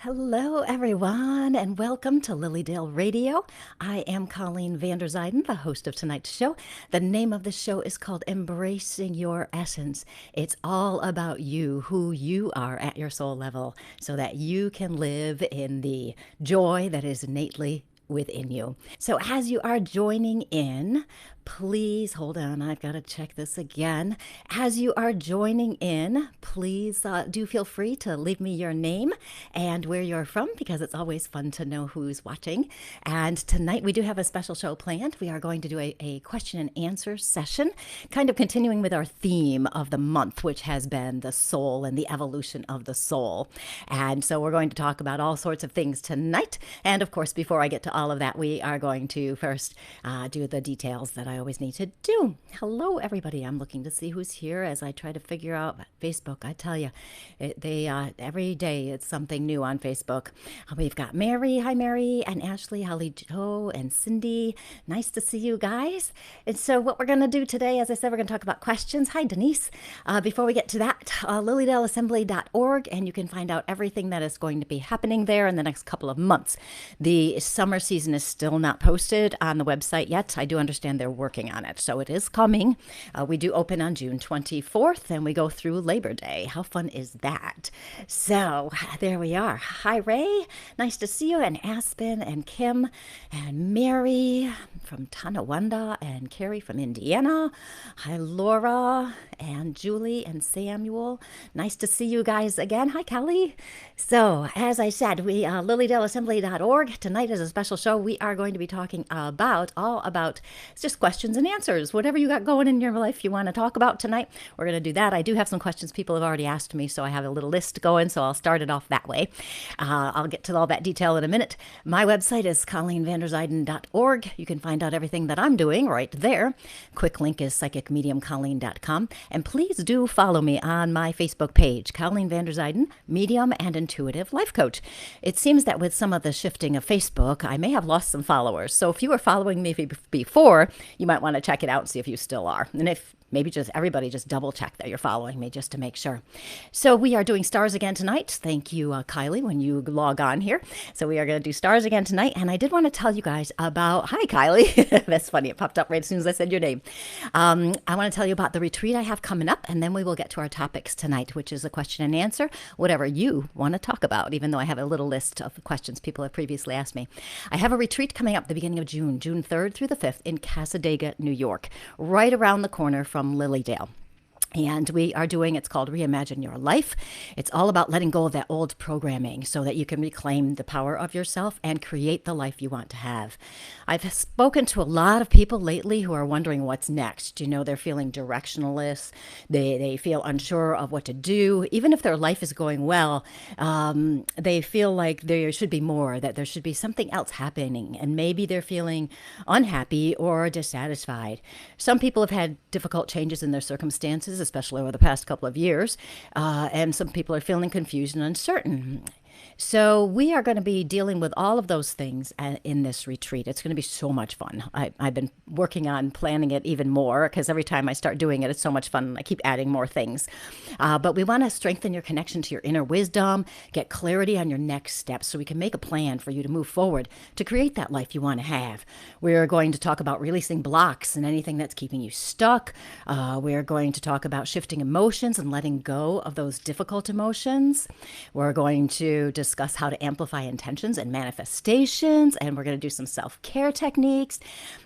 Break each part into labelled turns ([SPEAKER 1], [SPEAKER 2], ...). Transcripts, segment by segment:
[SPEAKER 1] Hello, everyone, and welcome to Lilydale Radio. I am Colleen Vanderzyden, the host of tonight's show. The name of the show is called Embracing Your Essence. It's all about you, who you are at your soul level, so that you can live in the joy that is innately within you. So as you are joining in, please hold on. I've got to check this again. As you are joining in, please do feel free to leave me your name and where you're from, because it's always fun to know who's watching. And tonight we do have a special show planned. We are going to do a question and answer session, kind of continuing with our theme of the month, which has been the soul and the evolution of the soul. And so we're going to talk about all sorts of things tonight. And of course, before I get to all of that, we are going to first do the details that I always need to do. Hello, everybody. I'm looking to see who's here as I try to figure out Facebook. I tell you, every day it's something new on Facebook. We've got Mary. Hi, Mary, and Ashley, Holly, Joe, and Cindy. Nice to see you guys. And so what we're going to do today, as I said, we're going to talk about questions. Hi, Denise. Before we get to that, lilydaleassembly.org, and you can find out everything that is going to be happening there in the next couple of months. The summer season is still not posted on the website yet. I do understand they're working on it, so it is coming. We do open on June 24th, and we go through Labor Day. How fun is that? So there we are. Hi, Ray. Nice to see you, and Aspen, and Kim, and Mary from Tonawanda, and Carrie from Indiana. Hi, Laura, and Julie, and Samuel. Nice to see you guys again. Hi, Kelly. So as I said, we lilydaleassembly.org. Tonight is a special show. We are going to be talking about it's just questions and answers. Whatever you got going in your life you want to talk about tonight, we're going to do that. I do have some questions people have already asked me, so I have a little list going, so I'll start it off that way. I'll get to all that detail in a minute. My website is colleenvanderzyden.org. You can find out everything that I'm doing right there. Quick link is psychicmediumcolleen.com. And please do follow me on my Facebook page, Colleen Vanderzyden, Medium and Intuitive Life Coach. It seems that with some of the shifting of Facebook, I may have lost some followers. So if you were following me before, you might want to check it out and see if you still are. And if maybe just everybody just double check that you're following me just to make sure. So we are doing stars again tonight. Thank you, Kylie, when you log on here. So we are going to do stars again tonight. And I did want to tell you guys about, hi, Kylie. That's funny. It popped up right as soon as I said your name. I want to tell you about the retreat I have coming up. And then we will get to our topics tonight, which is a question and answer, whatever you want to talk about, even though I have a little list of questions people have previously asked me. I have a retreat coming up at the beginning of June 3rd through the 5th in Casadega, New York, right around the corner from Lilydale. And we are doing, it's called Reimagine Your Life. It's all about letting go of that old programming so that you can reclaim the power of yourself and create the life you want to have. I've spoken to a lot of people lately who are wondering what's next. You know, they're feeling directionless. They feel unsure of what to do. Even if their life is going well, they feel like there should be more, that there should be something else happening. And maybe they're feeling unhappy or dissatisfied. Some people have had difficult changes in their circumstances, especially over the past couple of years, and some people are feeling confused and uncertain. So we are going to be dealing with all of those things in this retreat. It's going to be so much fun. I've been working on planning it even more because every time I start doing it, it's so much fun. I keep adding more things. But we want to strengthen your connection to your inner wisdom, get clarity on your next steps so we can make a plan for you to move forward to create that life you want to have. We're going to talk about releasing blocks and anything that's keeping you stuck. We're going to talk about shifting emotions and letting go of those difficult emotions. We're going to discuss how to amplify intentions and manifestations, and we're going to do some self-care techniques.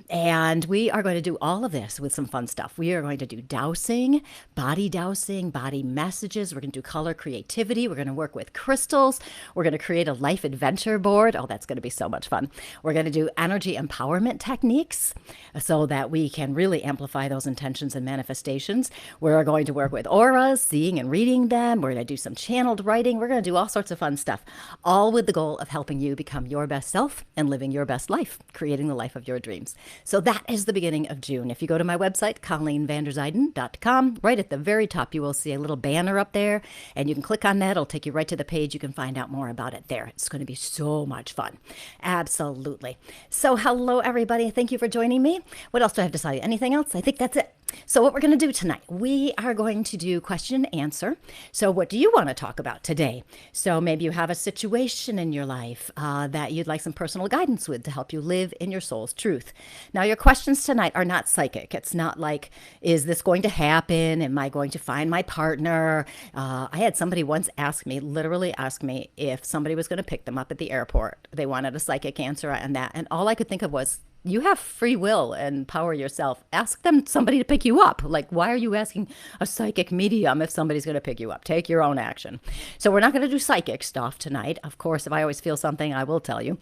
[SPEAKER 1] And we are going to do all of this with some fun stuff. We are going to do dowsing, body messages. We're going to do color creativity. We're going to work with crystals. We're going to create a life adventure board. Oh, that's going to be so much fun. We're going to do energy empowerment techniques so that we can really amplify those intentions and manifestations. We're going to work with auras, seeing and reading them. We're going to do some channeled writing. We're going to do all sorts of fun stuff, all with the goal of helping you become your best self and living your best life, creating the life of your dreams. So that is the beginning of June. If you go to my website, colleenvanderzyden.com, right at the very top, you will see a little banner up there, and you can click on that. It'll take you right to the page. You can find out more about it there. It's going to be so much fun. Absolutely. So hello, everybody. Thank you for joining me. What else do I have to tell you? Anything else? I think that's it. So what we're going to do tonight, we are going to do question and answer. So what do you want to talk about today? So maybe you have a situation in your life that you'd like some personal guidance with to help you live in your soul's truth. Now, your questions tonight are not psychic. It's not like, is this going to happen? Am I going to find my partner? I had somebody once literally ask me if somebody was going to pick them up at the airport. They wanted a psychic answer on that. And all I could think of was, you have free will and power yourself. Ask somebody to pick you up. Like, why are you asking a psychic medium if somebody's going to pick you up? Take your own action. So we're not going to do psychic stuff tonight. Of course, if I always feel something, I will tell you.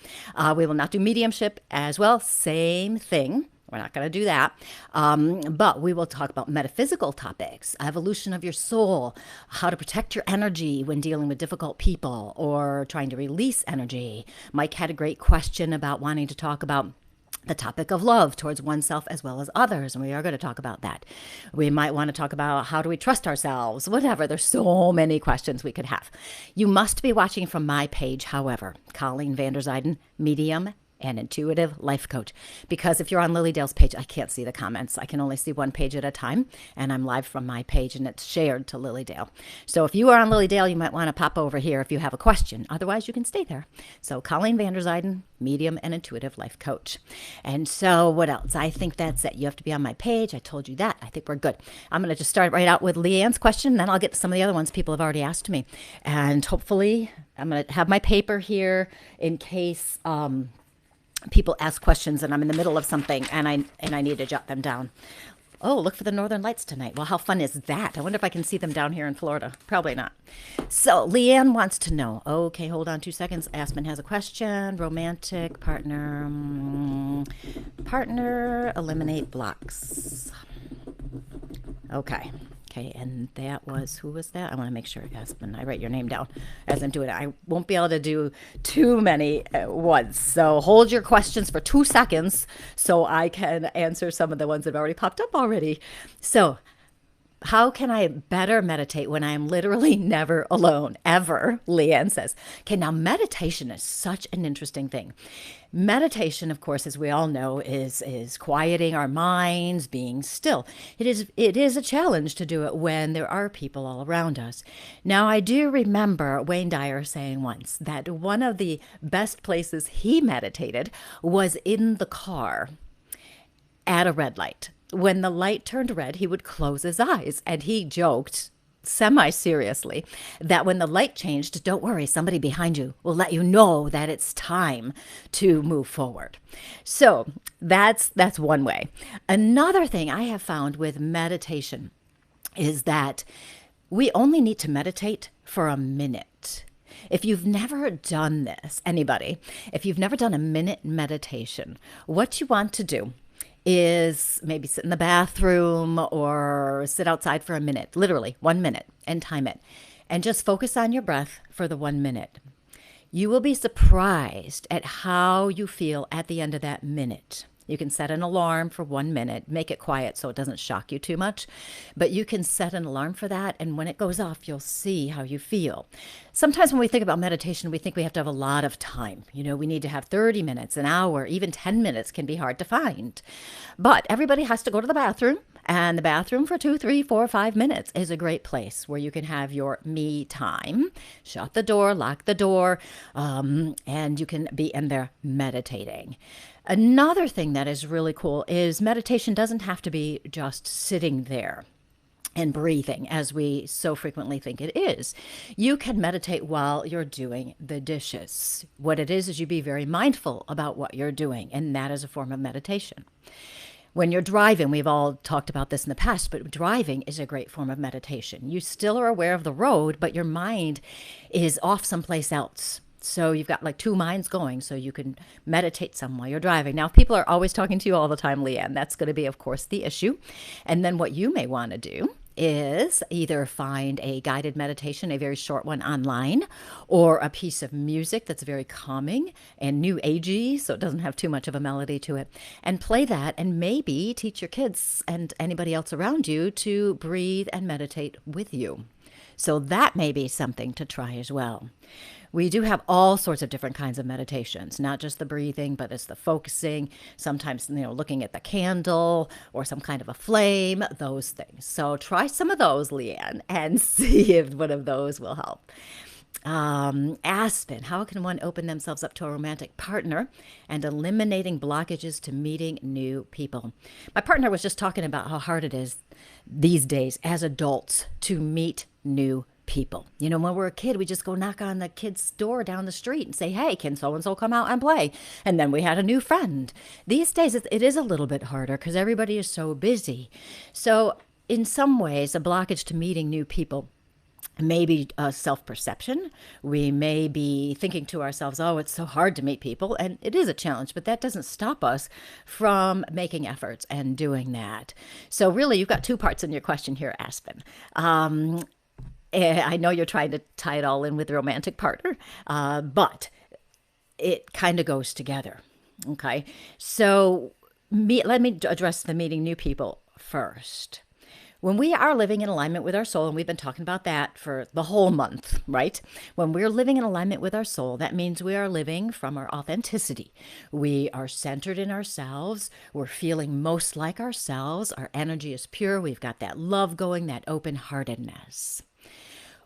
[SPEAKER 1] We will not do mediumship as well. Same thing. We're not going to do that. But we will talk about metaphysical topics, evolution of your soul, how to protect your energy when dealing with difficult people or trying to release energy. Mike had a great question about wanting to talk about the topic of love towards oneself as well as others, and we are going to talk about that. We might want to talk about how do we trust ourselves, whatever. There's so many questions we could have. You must be watching from my page, however, Colleen Vanderzyden, medium and intuitive life coach. Because if you're on Lily Dale's page, I can't see the comments. I can only see one page at a time, and I'm live from my page, and it's shared to Lily Dale. So if you are on Lily Dale, you might want to pop over here if you have a question. Otherwise, you can stay there. So Colleen Vanderzyden, medium and intuitive life coach. And so what else? I think that's it. You have to be on my page. I told you that. I think we're good. I'm going to just start right out with Leanne's question, then I'll get to some of the other ones people have already asked me. And hopefully, I'm going to have my paper here in case people ask questions and I'm in the middle of something and I need to jot them down. Oh, look for the northern lights tonight. Well, how fun is that? I wonder if I can see them down here in Florida. Probably not. So Leanne wants to know. Okay, hold on 2 seconds. Aspen has a question. Romantic partner. Partner, eliminate blocks. Okay, and that was, who was that? I want to make sure, Aspen, I write your name down as I'm doing it. I won't be able to do too many at once. So hold your questions for 2 seconds so I can answer some of the ones that have already popped up already. So how can I better meditate when I am literally never alone, ever? Leanne says. Okay, now meditation is such an interesting thing. Meditation, of course, as we all know, is quieting our minds, being still. It is a challenge to do it when there are people all around us. Now, I do remember Wayne Dyer saying once that one of the best places he meditated was in the car at a red light. When the light turned red, he would close his eyes, and he joked semi-seriously that when the light changed, don't worry, somebody behind you will let you know that it's time to move forward. So that's one way. Another thing I have found with meditation is that we only need to meditate for a minute. If you've never done this, anybody, if you've never done a minute meditation, what you want to do is maybe sit in the bathroom or sit outside for a minute, literally 1 minute, and time it. And just focus on your breath for the 1 minute. You will be surprised at how you feel at the end of that minute. You can set an alarm for 1 minute, make it quiet so it doesn't shock you too much, but you can set an alarm for that, and when it goes off, you'll see how you feel. Sometimes when we think about meditation, we think we have to have a lot of time. You know, we need to have 30 minutes, an hour, even 10 minutes can be hard to find. But everybody has to go to the bathroom, and the bathroom for 2, 3, 4, 5 minutes is a great place where you can have your me time. Shut the door, lock the door, and you can be in there meditating. Another thing that is really cool is meditation doesn't have to be just sitting there and breathing as we so frequently think it is. You can meditate while you're doing the dishes. What it is you be very mindful about what you're doing, and that is a form of meditation. When you're driving, we've all talked about this in the past, but driving is a great form of meditation. You still are aware of the road, but your mind is off someplace else. So you've got like 2 minds going, so you can meditate some while you're driving. Now, if people are always talking to you all the time, Leanne, that's going to be, of course, the issue. And then what you may want to do is either find a guided meditation, a very short one online, or a piece of music that's very calming and new agey, so it doesn't have too much of a melody to it, and play that, and maybe teach your kids and anybody else around you to breathe and meditate with you. So that may be something to try as well. We do have all sorts of different kinds of meditations, not just the breathing, but it's the focusing, sometimes, looking at the candle or some kind of a flame, those things. So try some of those, Leanne, and see if one of those will help. Aspen, how can one open themselves up to a romantic partner and eliminating blockages to meeting new people? My partner was just talking about how hard it is these days as adults to meet new people. When we're a kid, we just go knock on the kid's door down the street and say, hey, can so-and-so come out and play? And then we had a new friend. These days, it is a little bit harder because everybody is so busy. So in some ways, a blockage to meeting new people maybe self-perception. We may be thinking to ourselves, oh, it's so hard to meet people. And it is a challenge, but that doesn't stop us from making efforts and doing that. So really, you've got two parts in your question here, Aspen. I know you're trying to tie it all in with a romantic partner, but it kind of goes together. Okay. So let me address the meeting new people first. When we are living in alignment with our soul, and we've been talking about that for the whole month, right? When we're living in alignment with our soul, that means we are living from our authenticity. We are centered in ourselves. We're feeling most like ourselves. Our energy is pure. We've got that love going, that open-heartedness.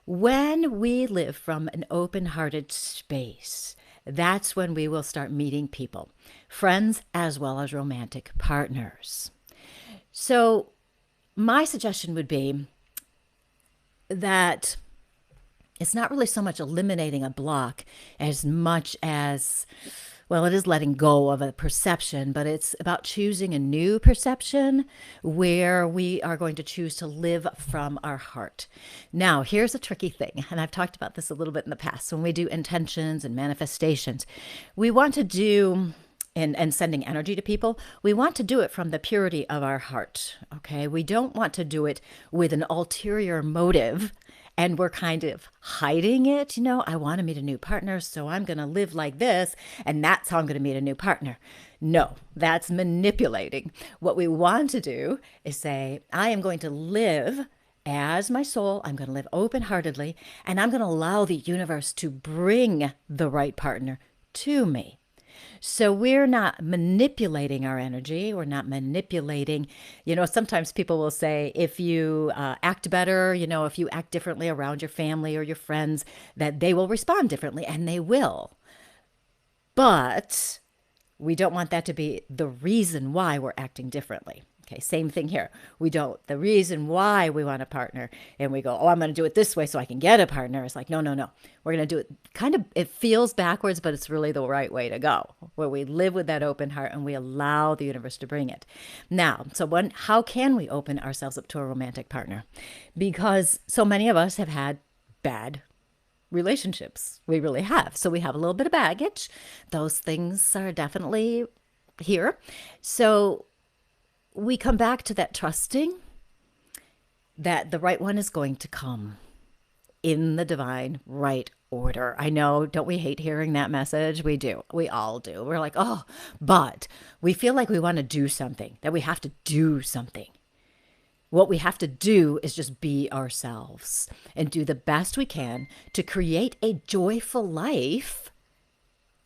[SPEAKER 1] When we live from an open-hearted space, that's when we will start meeting people, friends as well as romantic partners. So my suggestion would be that it's not really so much eliminating a block as much as, well, it is letting go of a perception, but it's about choosing a new perception where we are going to choose to live from our heart. Now, here's a tricky thing, and I've talked about this a little bit in the past. When we do intentions and manifestations, we want to do and sending energy to people, we want to do it from the purity of our heart, okay? We don't want to do it with an ulterior motive, and we're kind of hiding it. I want to meet a new partner, so I'm going to live like this, and that's how I'm going to meet a new partner. No, that's manipulating. What we want to do is say, I am going to live as my soul. I'm going to live open-heartedly, and I'm going to allow the universe to bring the right partner to me. So we're not manipulating our energy. We're not manipulating, sometimes people will say, if you act better, if you act differently around your family or your friends, that they will respond differently, and they will. But we don't want that to be the reason why we're acting differently. Okay, same thing here. The reason why we want a partner and we go, oh, I'm going to do it this way so I can get a partner. It's like, no. We're going to do it it feels backwards, but it's really the right way to go, where we live with that open heart and we allow the universe to bring it. Now, how can we open ourselves up to a romantic partner? Because so many of us have had bad relationships. We really have. So we have a little bit of baggage. Those things are definitely here. So we come back to that trusting that the right one is going to come in the divine right order. I know, don't we hate hearing that message? We do. We all do. We're like, oh, but we feel like we want to do something, that we have to do something. What we have to do is just be ourselves and do the best we can to create a joyful life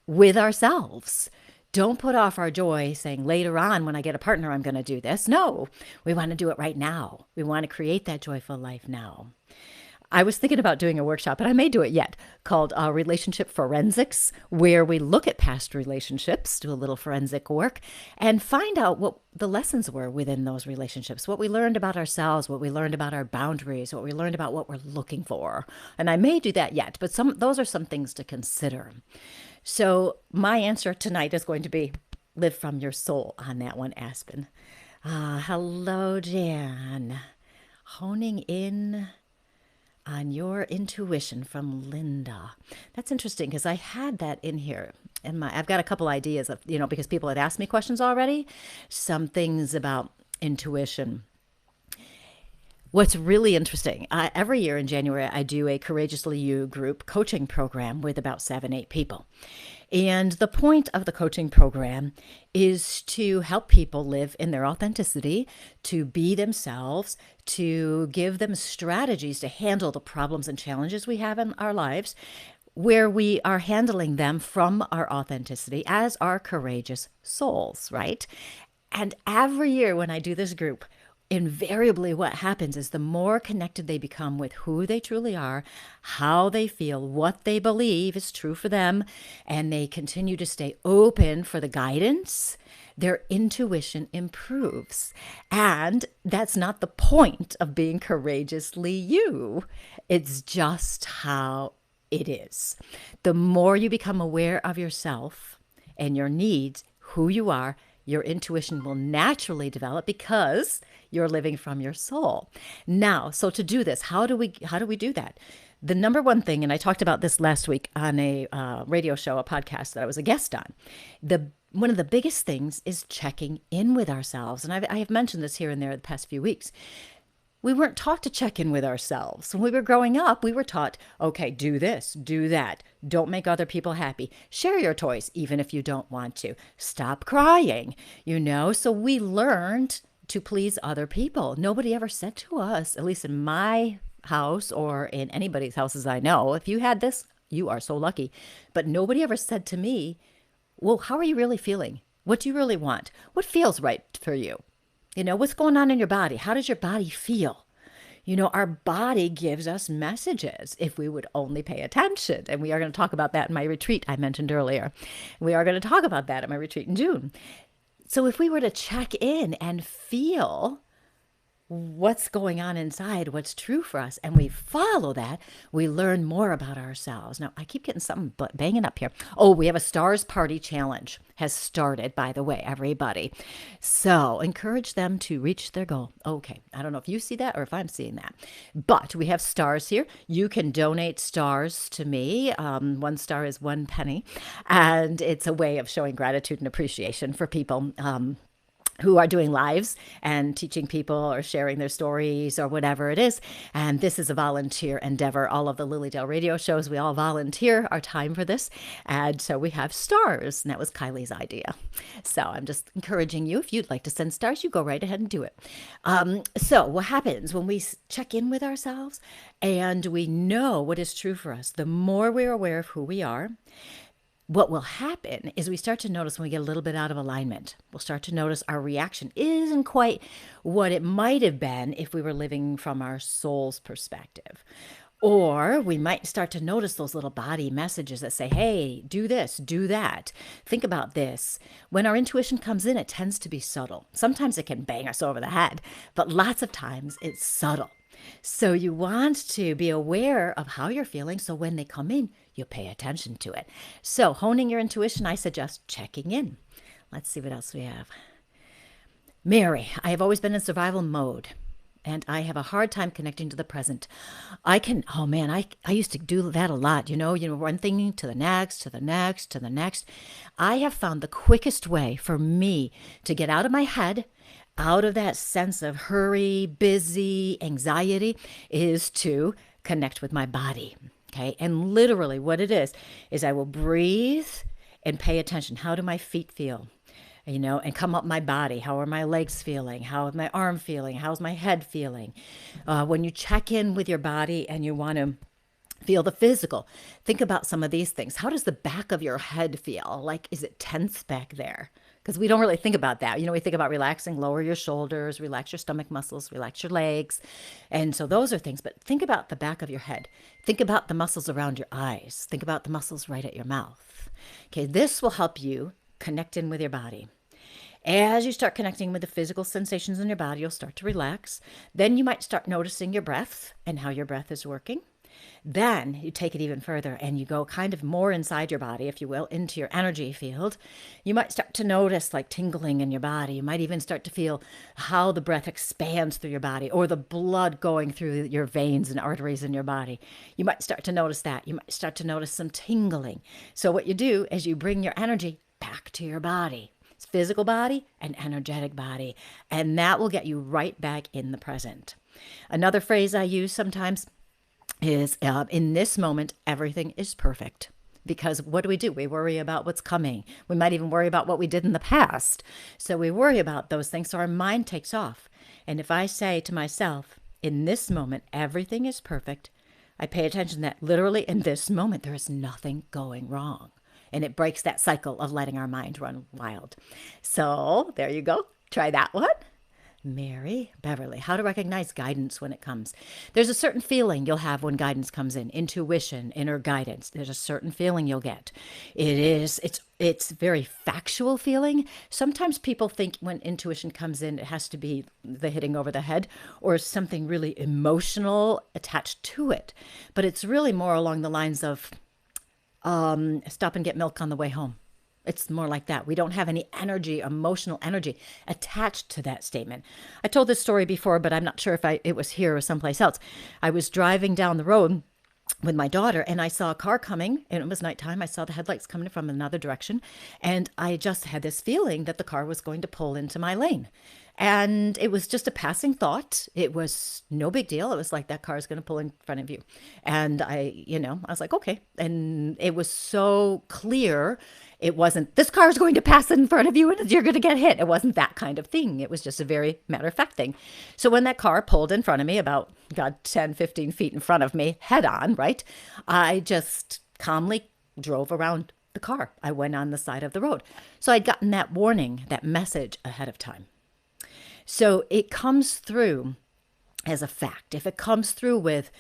[SPEAKER 1] with ourselves. Don't put off our joy saying later on when I get a partner, I'm going to do this. No, we want to do it right now. We want to create that joyful life now. I was thinking about doing a workshop, and I may do it yet, called Relationship Forensics, where we look at past relationships, do a little forensic work, and find out what the lessons were within those relationships, what we learned about ourselves, what we learned about our boundaries, what we learned about what we're looking for. And I may do that yet, but those are some things to consider. So my answer tonight is going to be live from your soul on that one, Aspen. Hello, Jan. Honing in on your intuition from Linda. That's interesting because I had that in here. I've got a couple ideas of, because people had asked me questions already, some things about intuition. What's really interesting, every year in January, I do a Courageously You group coaching program with about 7-8 people. And the point of the coaching program is to help people live in their authenticity, to be themselves, to give them strategies to handle the problems and challenges we have in our lives where we are handling them from our authenticity as our courageous souls, right? And every year when I do this group, invariably what happens is the more connected they become with who they truly are, how they feel, what they believe is true for them, and they continue to stay open for the guidance, their intuition improves. And that's not the point of being courageously you. It's just how it is. The more you become aware of yourself and your needs, who you are, your intuition will naturally develop because you're living from your soul. Now, so to do this, how do we do that? The number one thing, and I talked about this last week on a radio show, a podcast that I was a guest on. One of the biggest things is checking in with ourselves, and I have mentioned this here and there the past few weeks. We weren't taught to check in with ourselves. When we were growing up, we were taught, okay, do this, do that. Don't make other people happy. Share your toys, even if you don't want to. Stop crying, So we learned to please other people. Nobody ever said to us, at least in my house or in anybody's houses I know, if you had this, you are so lucky. But nobody ever said to me, well, how are you really feeling? What do you really want? What feels right for you? What's going on in your body? How does your body feel? Our body gives us messages if we would only pay attention. And we are going to talk about that in my retreat I mentioned earlier. We are going to talk about that at my retreat in June. So if we were to check in and feel what's going on inside, what's true for us, and we follow that, we learn more about ourselves. Now, I keep getting something banging up here. Oh, we have a Stars Party Challenge has started, by the way, everybody. So encourage them to reach their goal. Okay, I don't know if you see that or if I'm seeing that, but we have stars here. You can donate stars to me. 1 star is 1 penny, and it's a way of showing gratitude and appreciation for people who are doing lives and teaching people or sharing their stories or whatever it is. And this is a volunteer endeavor. All of the Lily Dale radio shows, we all volunteer our time for this. And so we have stars, and that was Kylie's idea. So I'm just encouraging you, if you'd like to send stars, you go right ahead and do it. So what happens when we check in with ourselves and we know what is true for us, the more we're aware of who we are, what will happen is we start to notice when we get a little bit out of alignment. We'll start to notice our reaction isn't quite what it might have been if we were living from our soul's perspective. Or we might start to notice those little body messages that say, hey, do this, do that. Think about this. When our intuition comes in, it tends to be subtle. Sometimes it can bang us over the head, but lots of times it's subtle. So you want to be aware of how you're feeling, so when they come in, you pay attention to it. So honing your intuition, I suggest checking in. Let's see what else we have. Mary, I have always been in survival mode, and I have a hard time connecting to the present. I used to do that a lot, one thing to the next, to the next, to the next. I have found the quickest way for me to get out of my head, out of that sense of hurry, busy, anxiety, is to connect with my body. Okay. And literally what it is I will breathe and pay attention. How do my feet feel? And come up my body. How are my legs feeling? How is my arm feeling? How's my head feeling? When you check in with your body and you want to feel the physical, think about some of these things. How does the back of your head feel? Like, is it tense back there? Because we don't really think about that. We think about relaxing, lower your shoulders, relax your stomach muscles, relax your legs. And so those are things. But think about the back of your head. Think about the muscles around your eyes. Think about the muscles right at your mouth. Okay, this will help you connect in with your body. As you start connecting with the physical sensations in your body, you'll start to relax. Then you might start noticing your breath and how your breath is working. Then you take it even further and you go kind of more inside your body, if you will, into your energy field. You might start to notice like tingling in your body. You might even start to feel how the breath expands through your body, or the blood going through your veins and arteries in your body. You might start to notice that. You might start to notice some tingling. So what you do is you bring your energy back to your body. It's physical body and energetic body. And that will get you right back in the present. Another phrase I use sometimes is in this moment, everything is perfect. Because what do? We worry about what's coming. We might even worry about what we did in the past. So we worry about those things. So our mind takes off. And if I say to myself, in this moment, everything is perfect, I pay attention that literally in this moment, there is nothing going wrong. And it breaks that cycle of letting our mind run wild. So there you go. Try that one. Mary Beverly, how to recognize guidance when it comes. There's a certain feeling you'll have when guidance comes in, intuition, inner guidance. There's a certain feeling you'll get. It's very factual feeling. Sometimes people think when intuition comes in, it has to be the hitting over the head or something really emotional attached to it. But it's really more along the lines of stop and get milk on the way home. It's more like that. We don't have any energy, emotional energy attached to that statement. I told this story before, but I'm not sure if it was here or someplace else. I was driving down the road with my daughter and I saw a car coming and it was nighttime. I saw the headlights coming from another direction and I just had this feeling that the car was going to pull into my lane. And it was just a passing thought. It was no big deal. It was like that car is going to pull in front of you. And I was like, okay. And it was so clear. It wasn't, this car is going to pass in front of you and you're going to get hit. It wasn't that kind of thing. It was just a very matter of fact thing. So when that car pulled in front of me, about, 10, 15 feet in front of me, head on, right? I just calmly drove around the car. I went on the side of the road. So I'd gotten that warning, that message ahead of time. So it comes through as a fact. If it comes through with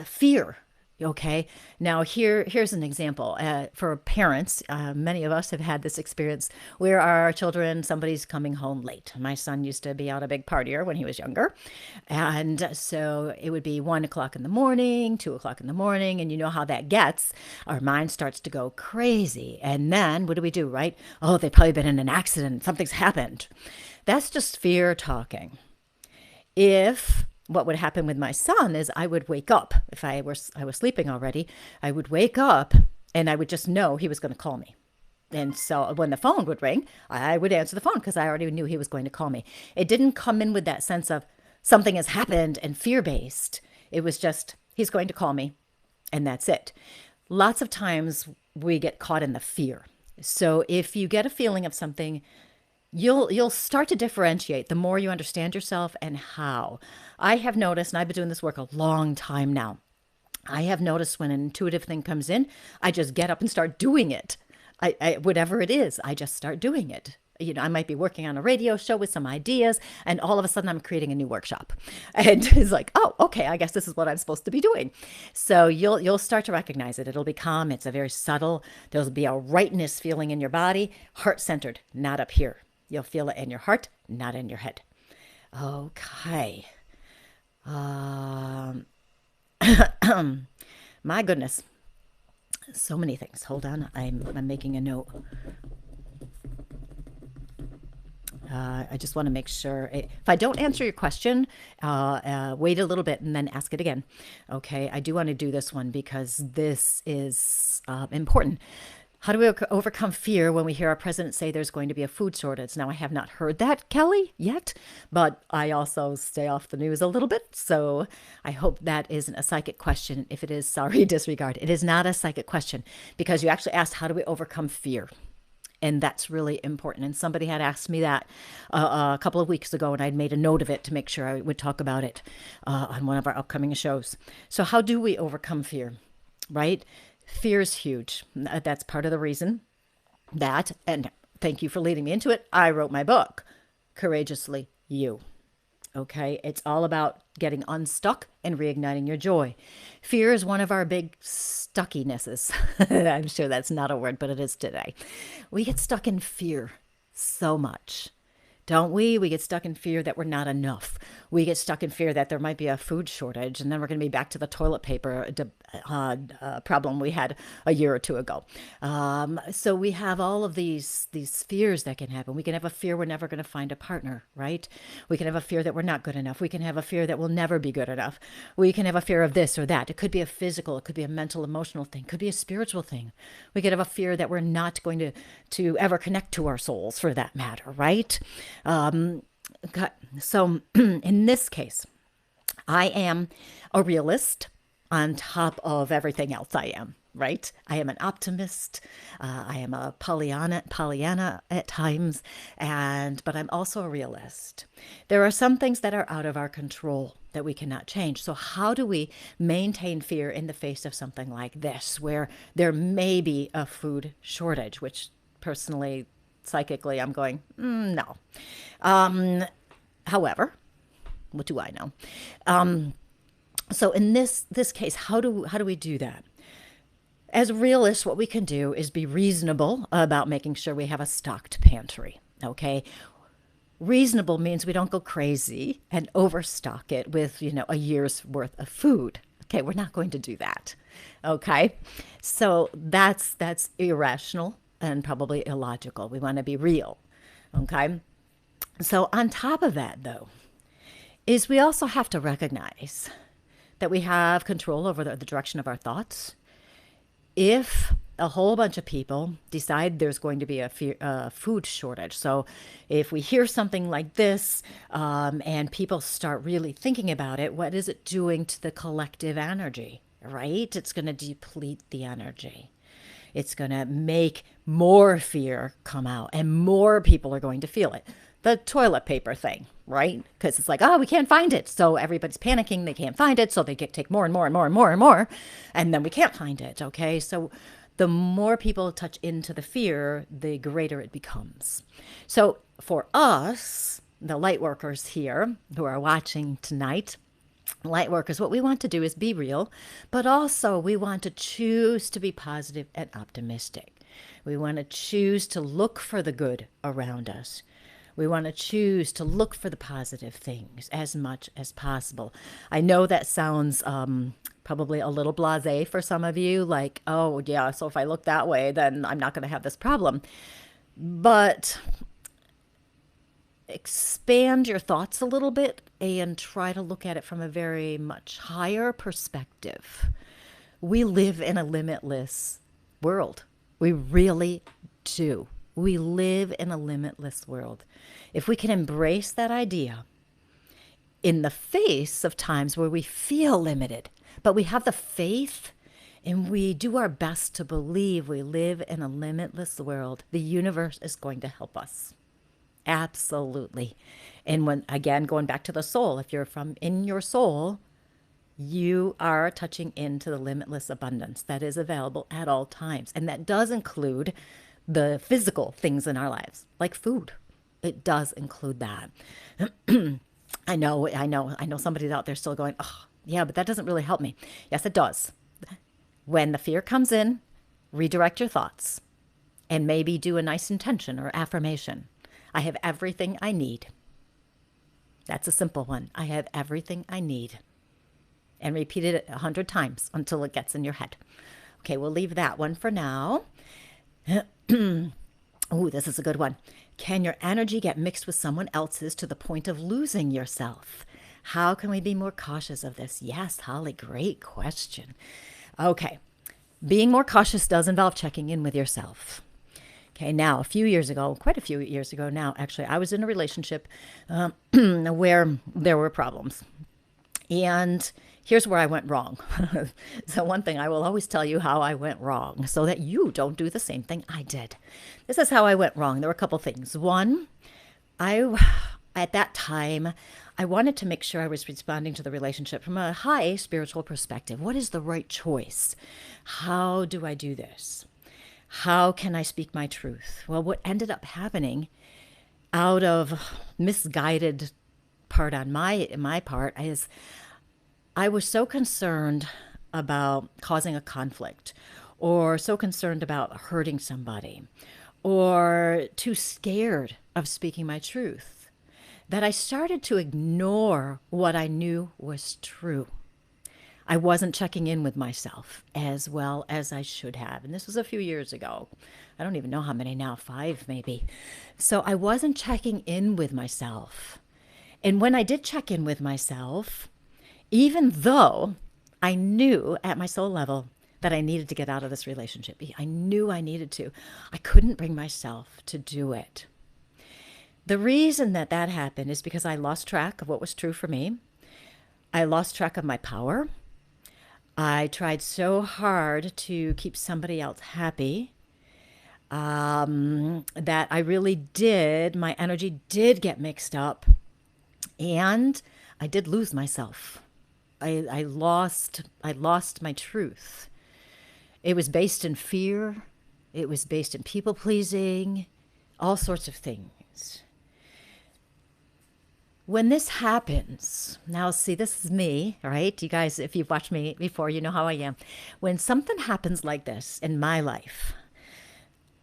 [SPEAKER 1] fear, okay. Now here's an example for parents. Many of us have had this experience where our children, somebody's coming home late. My son used to be out a big partier when he was younger, and so it would be 1 o'clock in the morning, 2 o'clock in the morning, and you know how that gets. Our mind starts to go crazy, and then what do? Right? Oh, they've probably been in an accident. Something's happened. That's just fear talking. What would happen with my son is I would wake up. If I was sleeping already, I would wake up and I would just know he was going to call me. And so when the phone would ring, I would answer the phone because I already knew he was going to call me. It didn't come in with that sense of something has happened and fear-based. It was just, he's going to call me and that's it. Lots of times we get caught in the fear. So if you get a feeling of something, you'll start to differentiate the more you understand yourself and how. I have noticed, and I've been doing this work a long time now, I have noticed when an intuitive thing comes in, I just get up and start doing it. Whatever it is, I just start doing it. I might be working on a radio show with some ideas, and all of a sudden I'm creating a new workshop. And it's like, oh, okay, I guess this is what I'm supposed to be doing. So you'll start to recognize it. It'll be calm. It's a very subtle. There'll be a rightness feeling in your body, heart-centered, not up here. You'll feel it in your heart, not in your head. Okay. My goodness. So many things. Hold on. I'm making a note. I just want to make sure. If I don't answer your question, wait a little bit and then ask it again. Okay. I do want to do this one because this is important. How do we overcome fear when we hear our president say there's going to be a food shortage? Now, I have not heard that, Kelly, yet, but I also stay off the news a little bit. So I hope that isn't a psychic question. If it is, sorry, disregard. It is not a psychic question because you actually asked, how do we overcome fear? And that's really important. And somebody had asked me that a couple of weeks ago, and I'd made a note of it to make sure I would talk about it on one of our upcoming shows. So how do we overcome fear, right? Fear is huge. That's part of the reason that, and thank you for leading me into it, I wrote my book, Courageously You. Okay, it's all about getting unstuck and reigniting your joy. Fear is one of our big stuckinesses. I'm sure that's not a word, but it is today. We get stuck in fear so much. Don't we? We get stuck in fear that we're not enough. We get stuck in fear that there might be a food shortage, and then we're going to be back to the toilet paper problem we had a year or two ago. So we have all of these fears that can happen. We can have a fear we're never going to find a partner, right? We can have a fear that we're not good enough. We can have a fear that we'll never be good enough. We can have a fear of this or that. It could be a physical, it could be a mental, emotional thing, it could be a spiritual thing. We could have a fear that we're not going to ever connect to our souls, for that matter, right? So in this case, I am a realist on top of everything else I am, right? I am an optimist. I am a Pollyanna at times, but I'm also a realist. There are some things that are out of our control. that we cannot change. So how do we maintain fear in the face of something like this, where there may be a food shortage, which personally, psychically, I'm going, no. However, what do I know? So in this case, how do we do that? As realists, what we can do is be reasonable about making sure we have a stocked pantry. Okay. Reasonable means we don't go crazy and overstock it with, a year's worth of food. Okay, we're not going to do that. Okay, so that's irrational and probably illogical. We want to be real. Okay, so on top of that, though, is we also have to recognize that we have control over the direction of our thoughts. If a whole bunch of people decide there's going to be a food shortage. So if we hear something like this and people start really thinking about it, what is it doing to the collective energy, right? It's going to deplete the energy. It's going to make more fear come out and more people are going to feel it. The toilet paper thing, right? Because it's like, oh, we can't find it. So everybody's panicking. They can't find it. So they take more and more and more and more and more. And then we can't find it. Okay. So the more people touch into the fear, the greater it becomes. So for us, the light workers here who are watching tonight, light workers, what we want to do is be real, but also we want to choose to be positive and optimistic. We want to choose to look for the good around us. We want to choose to look for the positive things as much as possible. I know that sounds probably a little blasé for some of you, like, oh, yeah, so if I look that way, then I'm not going to have this problem. But expand your thoughts a little bit and try to look at it from a very much higher perspective. We live in a limitless world. We really do. We live in a limitless world. If we can embrace that idea in the face of times where we feel limited, but we have the faith and we do our best to believe we live in a limitless world, the universe is going to help us. Absolutely. And when, again, going back to the soul, if you're from in your soul, you are touching into the limitless abundance that is available at all times. And that does include the physical things in our lives, like food. It does include that. I know somebody's out there still going, oh, yeah, but that doesn't really help me. Yes, it does. When the fear comes in, redirect your thoughts and maybe do a nice intention or affirmation. I have everything I need. That's a simple one. I have everything I need. And repeat it 100 times until it gets in your head. Okay, we'll leave that one for now. Oh, this is a good one. Can your energy get mixed with someone else's to the point of losing yourself? How can we be more cautious of this? Yes, Holly, great question. Okay, being more cautious does involve checking in with yourself. Okay, now, quite a few years ago now, actually, I was in a relationship where there were problems. And here's where I went wrong. So one thing, I will always tell you how I went wrong so that you don't do the same thing I did. This is how I went wrong. There were a couple things. One, at that time, I wanted to make sure I was responding to the relationship from a high spiritual perspective. What is the right choice? How do I do this? How can I speak my truth? Well, what ended up happening out of misguided part on my part is I was so concerned about causing a conflict or so concerned about hurting somebody or too scared of speaking my truth that I started to ignore what I knew was true. I wasn't checking in with myself as well as I should have. And this was a few years ago. I don't even know how many now, 5 maybe. So I wasn't checking in with myself. And when I did check in with myself, even though I knew at my soul level that I needed to get out of this relationship, I knew I needed to, I couldn't bring myself to do it. The reason that happened is because I lost track of what was true for me. I lost track of my power. I tried so hard to keep somebody else happy that I really did, my energy did get mixed up. And I did lose myself. I lost my truth. It was based in fear. It was based in people pleasing, all sorts of things. When this happens, now see, this is me, right? You guys, if you've watched me before, you know how I am. When something happens like this in my life,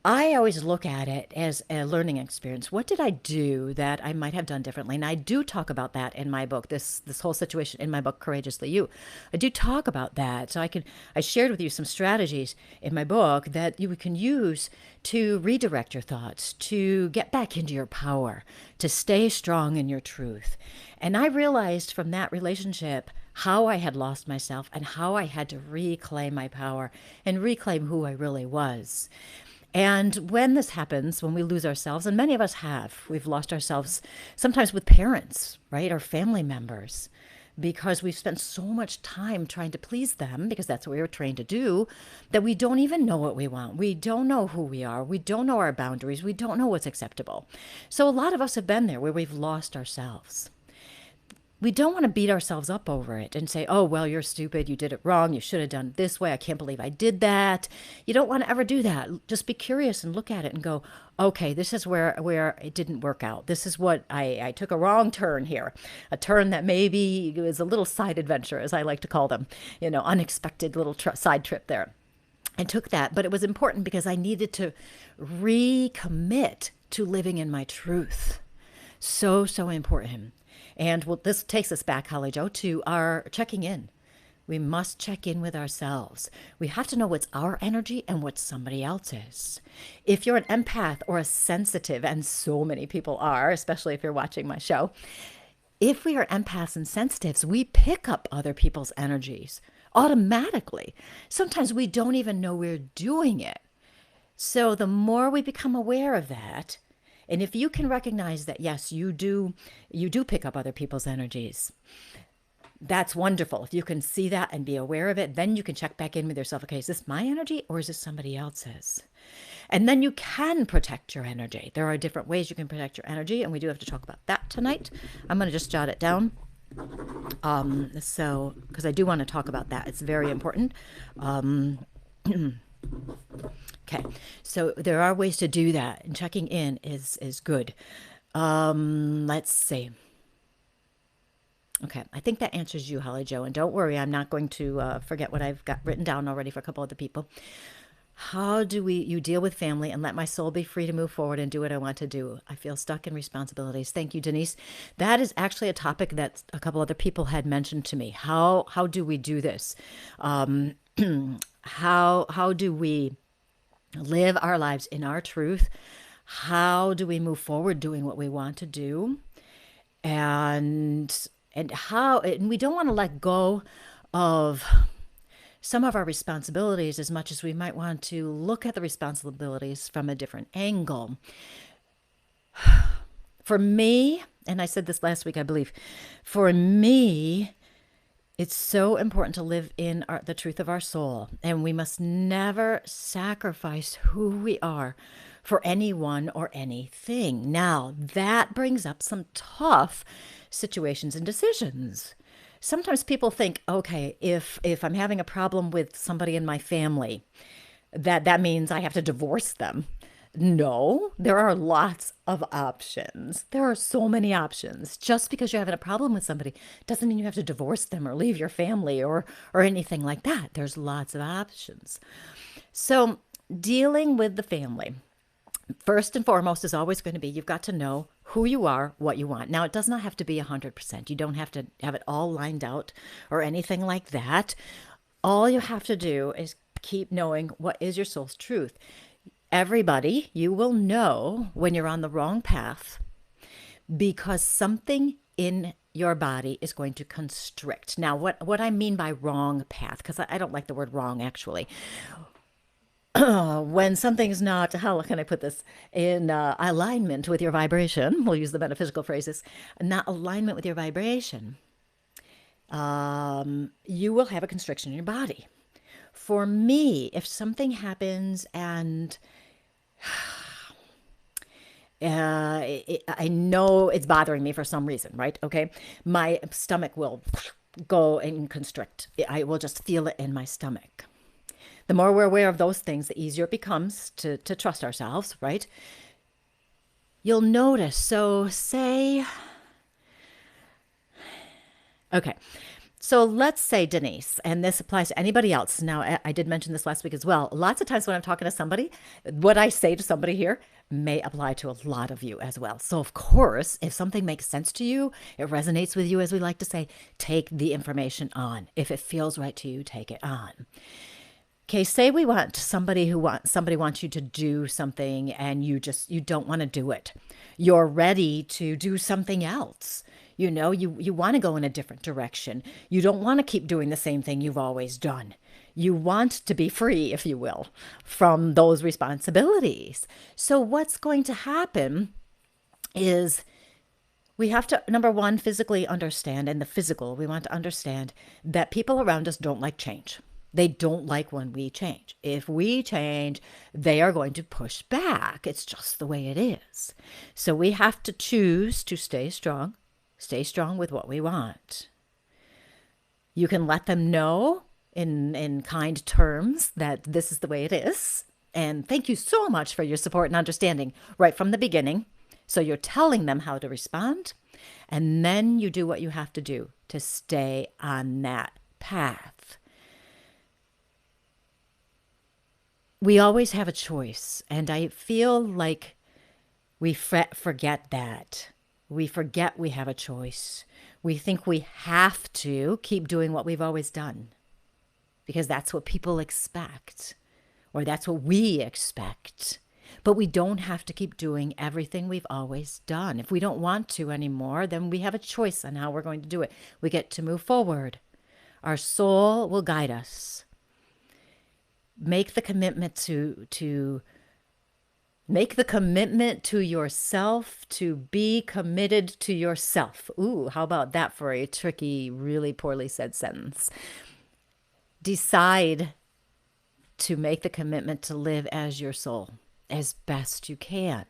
[SPEAKER 1] I always look at it as a learning experience. What did I do that I might have done differently? And I do talk about that in my book, this whole situation in my book, Courageously You. I do talk about that. So I shared with you some strategies in my book that you can use to redirect your thoughts, to get back into your power, to stay strong in your truth. And I realized from that relationship how I had lost myself and how I had to reclaim my power and reclaim who I really was. And when this happens, when we lose ourselves, and many of us have, we've lost ourselves sometimes with parents, right, or family members, because we've spent so much time trying to please them, because that's what we were trained to do, that we don't even know what we want. We don't know who we are. We don't know our boundaries. We don't know what's acceptable. So a lot of us have been there where we've lost ourselves. We don't want to beat ourselves up over it and say, oh, well, you're stupid. You did it wrong. You should have done it this way. I can't believe I did that. You don't want to ever do that. Just be curious and look at it and go, okay, this is where it didn't work out. This is what I took a wrong turn here, a turn that maybe was a little side adventure, as I like to call them, unexpected little side trip there. I took that, but it was important because I needed to recommit to living in my truth. So, so important. And this takes us back, Holly Joe, to our checking in. We must check in with ourselves. We have to know what's our energy and what somebody else's. If you're an empath or a sensitive, and so many people are, especially if you're watching my show, if we are empaths and sensitives, we pick up other people's energies automatically. Sometimes we don't even know we're doing it. So the more we become aware of that, and if you can recognize that, yes, you do pick up other people's energies, that's wonderful. If you can see that and be aware of it, then you can check back in with yourself. Okay, is this my energy or is this somebody else's? And then you can protect your energy. There are different ways you can protect your energy, and we do have to talk about that tonight. I'm going to just jot it down. Because I do want to talk about that. It's very important. Okay, so there are ways to do that, and checking in is good. Let's see. Okay, I think that answers you, Holly Joe. And don't worry, I'm not going to forget what I've got written down already for a couple other people. How do you deal with family and let my soul be free to move forward and do what I want to do? I feel stuck in responsibilities. Thank you, Denise. That is actually a topic that a couple other people had mentioned to me. How do we do this? How do we live our lives in our truth? How do we move forward doing what we want to do? And we don't want to let go of some of our responsibilities as much as we might want to look at the responsibilities from a different angle. For me, and I said this last week, I believe, for me, it's so important to live in the truth of our soul, and we must never sacrifice who we are for anyone or anything. Now, that brings up some tough situations and decisions. Sometimes people think, okay, if I'm having a problem with somebody in my family, that means I have to divorce them. No, there are lots of options. There are so many options. Just because you're having a problem with somebody doesn't mean you have to divorce them or leave your family or anything like that. There's lots of options. So dealing with the family, first and foremost, is always going to be, you've got to know who you are, what you want. Now, it does not have to be 100%. You don't have to have it all lined out or anything like that. All you have to do is keep knowing what is your soul's truth. Everybody, you will know when you're on the wrong path because something in your body is going to constrict. Now, what I mean by wrong path, because I don't like the word wrong, actually. When something's not, how can I put this, in alignment with your vibration, we'll use the metaphysical phrases, not alignment with your vibration, you will have a constriction in your body. For me, if something happens and I know it's bothering me for some reason, right? Okay. My stomach will go and constrict. I will just feel it in my stomach. The more we're aware of those things, the easier it becomes to trust ourselves, right? You'll notice. So okay. So let's say, Denise, and this applies to anybody else. Now, I did mention this last week as well. Lots of times when I'm talking to somebody, what I say to somebody here may apply to a lot of you as well. So, of course, if something makes sense to you, it resonates with you, as we like to say, take the information on. If it feels right to you, take it on. Okay, say somebody wants you to do something and you don't want to do it. You're ready to do something else. You want to go in a different direction. You don't want to keep doing the same thing you've always done. You want to be free, if you will, from those responsibilities. So what's going to happen is we have to, number one, physically understand, and the physical, we want to understand that people around us don't like change. They don't like when we change. If we change, they are going to push back. It's just the way it is. So we have to choose to stay strong with what we want. You can let them know in kind terms that this is the way it is. And thank you so much for your support and understanding right from the beginning. So you're telling them how to respond, and then you do what you have to do to stay on that path. We always have a choice, and I feel like we forget that. We forget we have a choice. We think we have to keep doing what we've always done because that's what people expect, or that's what we expect. But we don't have to keep doing everything we've always done. If we don't want to anymore, then we have a choice on how we're going to do it. We get to move forward. Our soul will guide us. Make the commitment to make the commitment to yourself, to be committed to yourself. Ooh, how about that for a tricky, really poorly said sentence? Decide to make the commitment to live as your soul as best you can.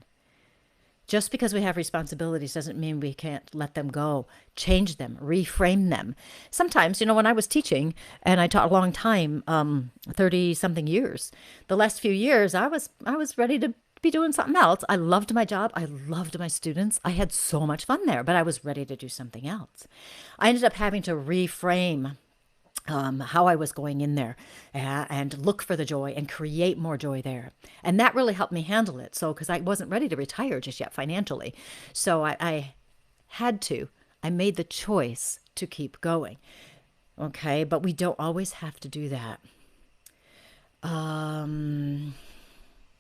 [SPEAKER 1] Just because we have responsibilities doesn't mean we can't let them go. Change them, reframe them. Sometimes, when I was teaching, and I taught a long time, 30-something years, the last few years, I was ready to be doing something else. I loved my job. I loved my students. I had so much fun there, but I was ready to do something else. I ended up having to reframe how I was going in there and look for the joy and create more joy there. And that really helped me handle it. So, because I wasn't ready to retire just yet financially. So I made the choice to keep going. Okay. But we don't always have to do that.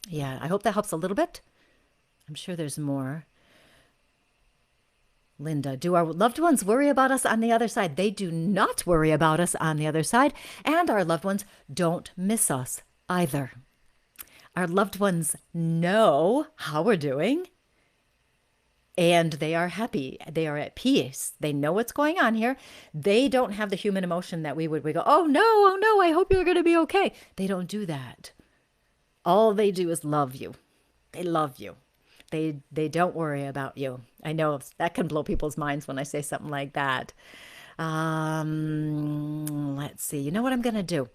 [SPEAKER 1] Yeah, I hope that helps a little bit. I'm sure there's more. Linda, do our loved ones worry about us on the other side? They do not worry about us on the other side, and our loved ones don't miss us either. Our loved ones know how we're doing, and they are happy. They are at peace. They know what's going on here. They don't have the human emotion that we go, oh no, I hope you're going to be okay. They don't do that. All they do is love you. They love you. They don't worry about you. I know that can blow people's minds when I say something like that. Let's see. You know what I'm going to do?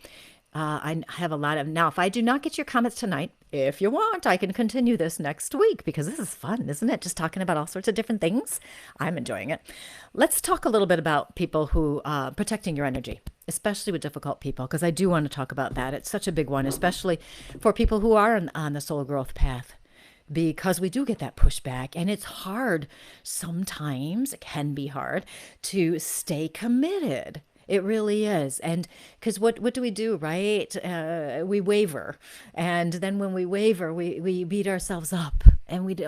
[SPEAKER 1] I have a lot of, now if I do not get your comments tonight, if you want, I can continue this next week because this is fun, isn't it? Just talking about all sorts of different things. I'm enjoying it. Let's talk a little bit about people who, protecting your energy, especially with difficult people, because I do want to talk about that. It's such a big one, especially for people who are on the soul growth path. Because we do get that pushback, and it's hard. Sometimes it can be hard to stay committed. It really is. And because what do we do, right? We waver. And then when we waver, we beat ourselves up. And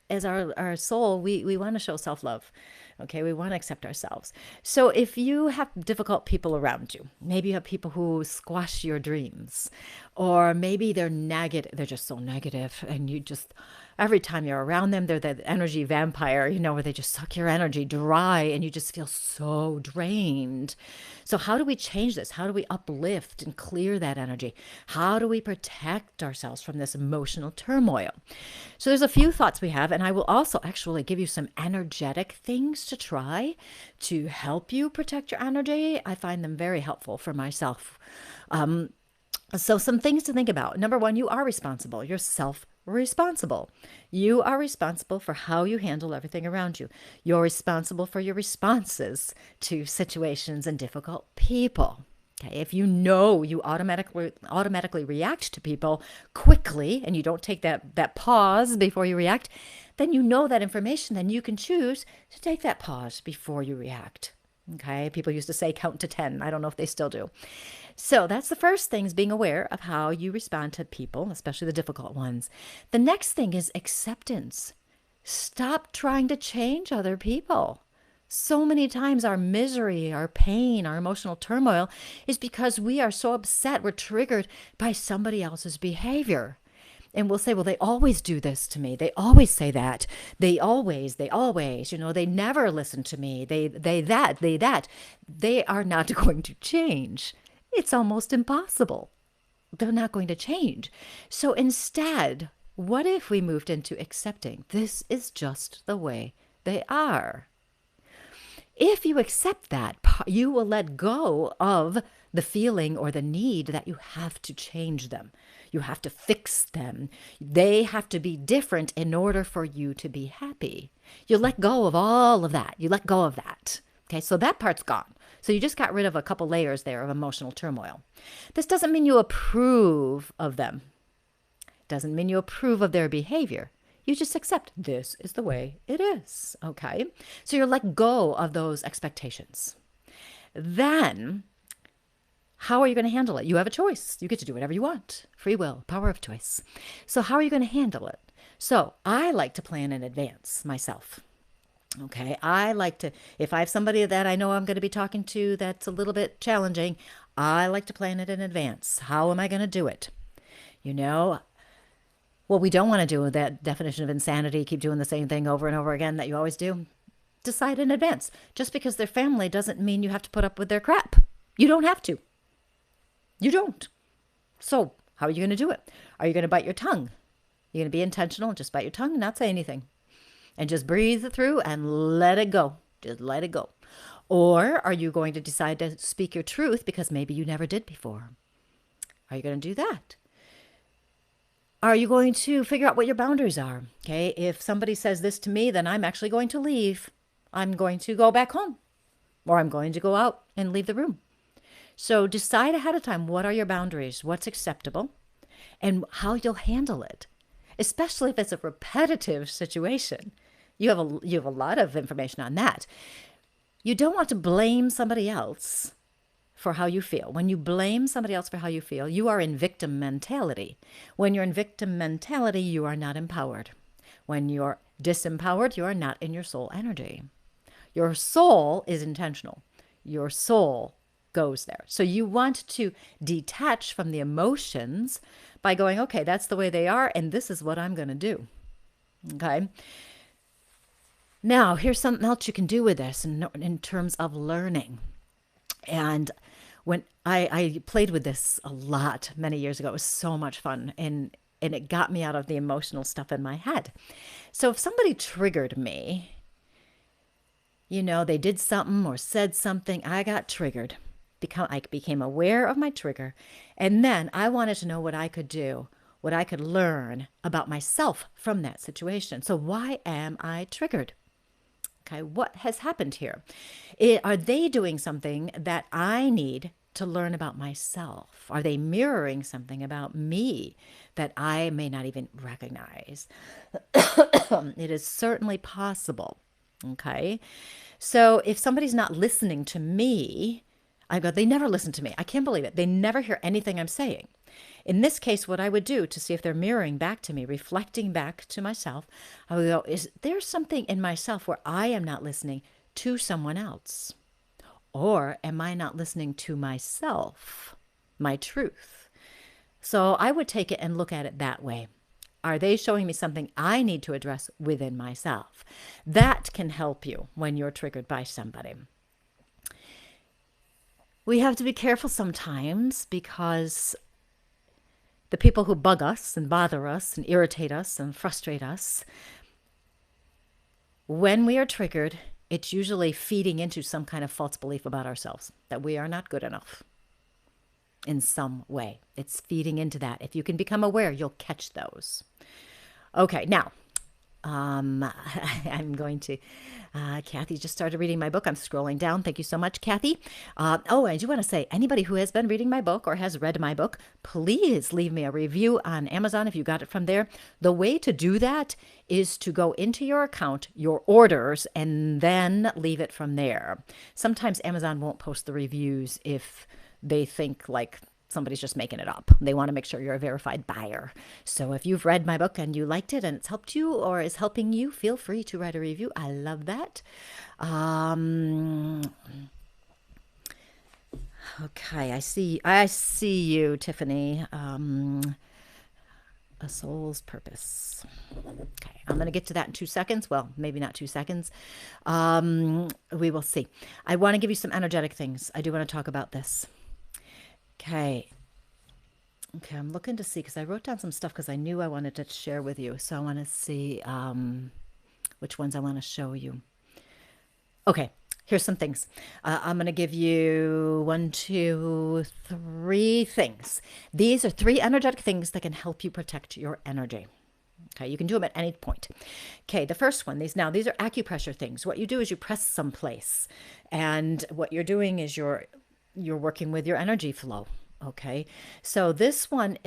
[SPEAKER 1] as our soul, we want to show self-love. Okay, we want to accept ourselves. So if you have difficult people around you, maybe you have people who squash your dreams, or maybe they're negative, they're just so negative, and you just, every time you're around them, they're that energy vampire, where they just suck your energy dry and you just feel so drained. So how do we change this? How do we uplift and clear that energy? How do we protect ourselves from this emotional turmoil? So there's a few thoughts we have, and I will also actually give you some energetic things to try to help you protect your energy. I find them very helpful for myself. So some things to think about. Number one, you are responsible. You're self-responsible. You are responsible for how you handle everything around you. You're responsible for your responses to situations and difficult people. Okay, if you know you automatically react to people quickly and you don't take that pause before you react, then you know that information, then you can choose to take that pause before you react. Okay, people used to say count to 10. I don't know if they still do. So that's the first thing, is being aware of how you respond to people, especially the difficult ones. The next thing is acceptance. Stop trying to change other people. So many times our misery, our pain, our emotional turmoil is because we are so upset, we're triggered by somebody else's behavior. And we'll say, well, they always do this to me. They always say that. They always, they never listen to me. They are not going to change. It's almost impossible. They're not going to change. So instead, what if we moved into accepting this is just the way they are? If you accept that, you will let go of the feeling or the need that you have to change them. You have to fix them. They have to be different in order for you to be happy. You let go of all of that. You let go of that. Okay, so that part's gone. So you just got rid of a couple layers there of emotional turmoil. This doesn't mean you approve of them. Doesn't mean you approve of their behavior. You just accept this is the way it is, okay? So you let go of those expectations. Then, how are you going to handle it? You have a choice. You get to do whatever you want. Free will, power of choice. So how are you going to handle it? So I like to plan in advance myself. Okay, I like to, if I have somebody that I know I'm going to be talking to that's a little bit challenging, I like to plan it in advance. How am I going to do it? What we don't want to do with that definition of insanity, keep doing the same thing over and over again that you always do. Decide in advance. Just because they're family doesn't mean you have to put up with their crap. You don't have to. You don't. So how are you going to do it? Are you going to bite your tongue? You're going to be intentional and just bite your tongue and not say anything. And just breathe it through and let it go. Just let it go. Or are you going to decide to speak your truth because maybe you never did before? Are you going to do that? Are you going to figure out what your boundaries are? Okay, if somebody says this to me, then I'm actually going to leave. I'm going to go back home. Or I'm going to go out and leave the room. So decide ahead of time, what are your boundaries? What's acceptable? And how you'll handle it. Especially if it's a repetitive situation. You have a lot of information on that. You don't want to blame somebody else for how you feel. When you blame somebody else for how you feel, you are in victim mentality. When you're in victim mentality, you are not empowered. When you're disempowered, you are not in your soul energy. Your soul is intentional. Your soul goes there. So you want to detach from the emotions by going, okay, that's the way they are, and this is what I'm going to do. Okay? Now, here's something else you can do with this in terms of learning. And when I played with this a lot many years ago, it was so much fun, and it got me out of the emotional stuff in my head. So if somebody triggered me, they did something or said something, I got triggered. I became aware of my trigger, and then I wanted to know what I could do, what I could learn about myself from that situation. So why am I triggered? Okay, what has happened here? Are they doing something that I need to learn about myself? Are they mirroring something about me that I may not even recognize? It is certainly possible. Okay, so if somebody's not listening to me, I go, they never listen to me. I can't believe it. They never hear anything I'm saying. In this case, what I would do to see if they're mirroring back to me, reflecting back to myself, I would go, is there something in myself where I am not listening to someone else? Or am I not listening to myself, my truth? So I would take it and look at it that way. Are they showing me something I need to address within myself? That can help you when you're triggered by somebody. We have to be careful sometimes because the people who bug us and bother us and irritate us and frustrate us, When we are triggered, it's usually feeding into some kind of false belief about ourselves, that we are not good enough in some way. It's feeding into that. If you can become aware, you'll catch those. Okay, now I'm going to. Kathy just started reading my book. I'm scrolling down. Thank you so much, Kathy. I do want to say, anybody who has been reading my book or has read my book, please leave me a review on Amazon if you got it from there. The way to do that is to go into your account, your orders, and then leave it from there. Sometimes Amazon won't post the reviews if they think like somebody's just making it up. They want to make sure you're a verified buyer. So if you've read my book and you liked it and it's helped you or is helping you, feel free to write a review. I love that. Okay, I see you, Tiffany. A soul's purpose. Okay, I'm going to get to that in 2 seconds. Well, maybe not 2 seconds. We will see. I want to give you some energetic things. I do want to talk about this. Okay, I'm looking to see because I wrote down some stuff because I knew I wanted to share with you. So I want to see which ones I want to show you. Okay, here's some things. I'm going to give you 1, 2, 3 things. These are 3 energetic things that can help you protect your energy. Okay, you can do them at any point. Okay, the first one, these are acupressure things. What you do is you press someplace, and what you're doing is you're working with your energy flow. Okay, so this one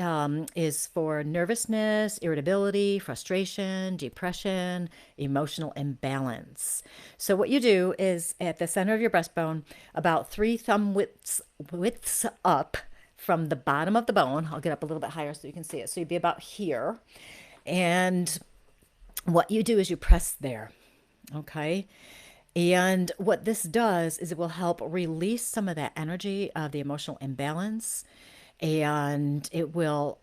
[SPEAKER 1] is for nervousness, irritability, frustration, depression, emotional imbalance. So what you do is at the center of your breastbone, about 3 thumb widths up from the bottom of the bone. I'll get up a little bit higher so you can see it. So you'd be about here. And what you do is you press there. Okay. And what this does is it will help release some of that energy of the emotional imbalance, and it will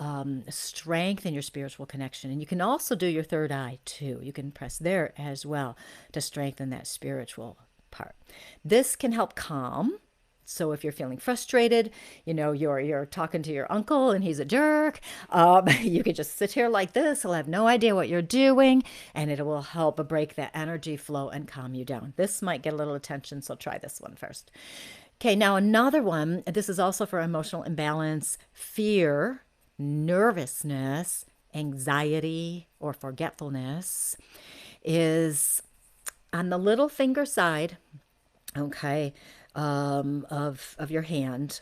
[SPEAKER 1] strengthen your spiritual connection. And you can also do your third eye too. You can press there as well to strengthen that spiritual part. This can help calm. So if you're feeling frustrated, you're talking to your uncle and he's a jerk, you could just sit here like this. He'll have no idea what you're doing, and it will help break that energy flow and calm you down. This might get a little attention, so try this one first. Okay, now another one, this is also for emotional imbalance, fear, nervousness, anxiety, or forgetfulness, is on the little finger side, okay, of your hand.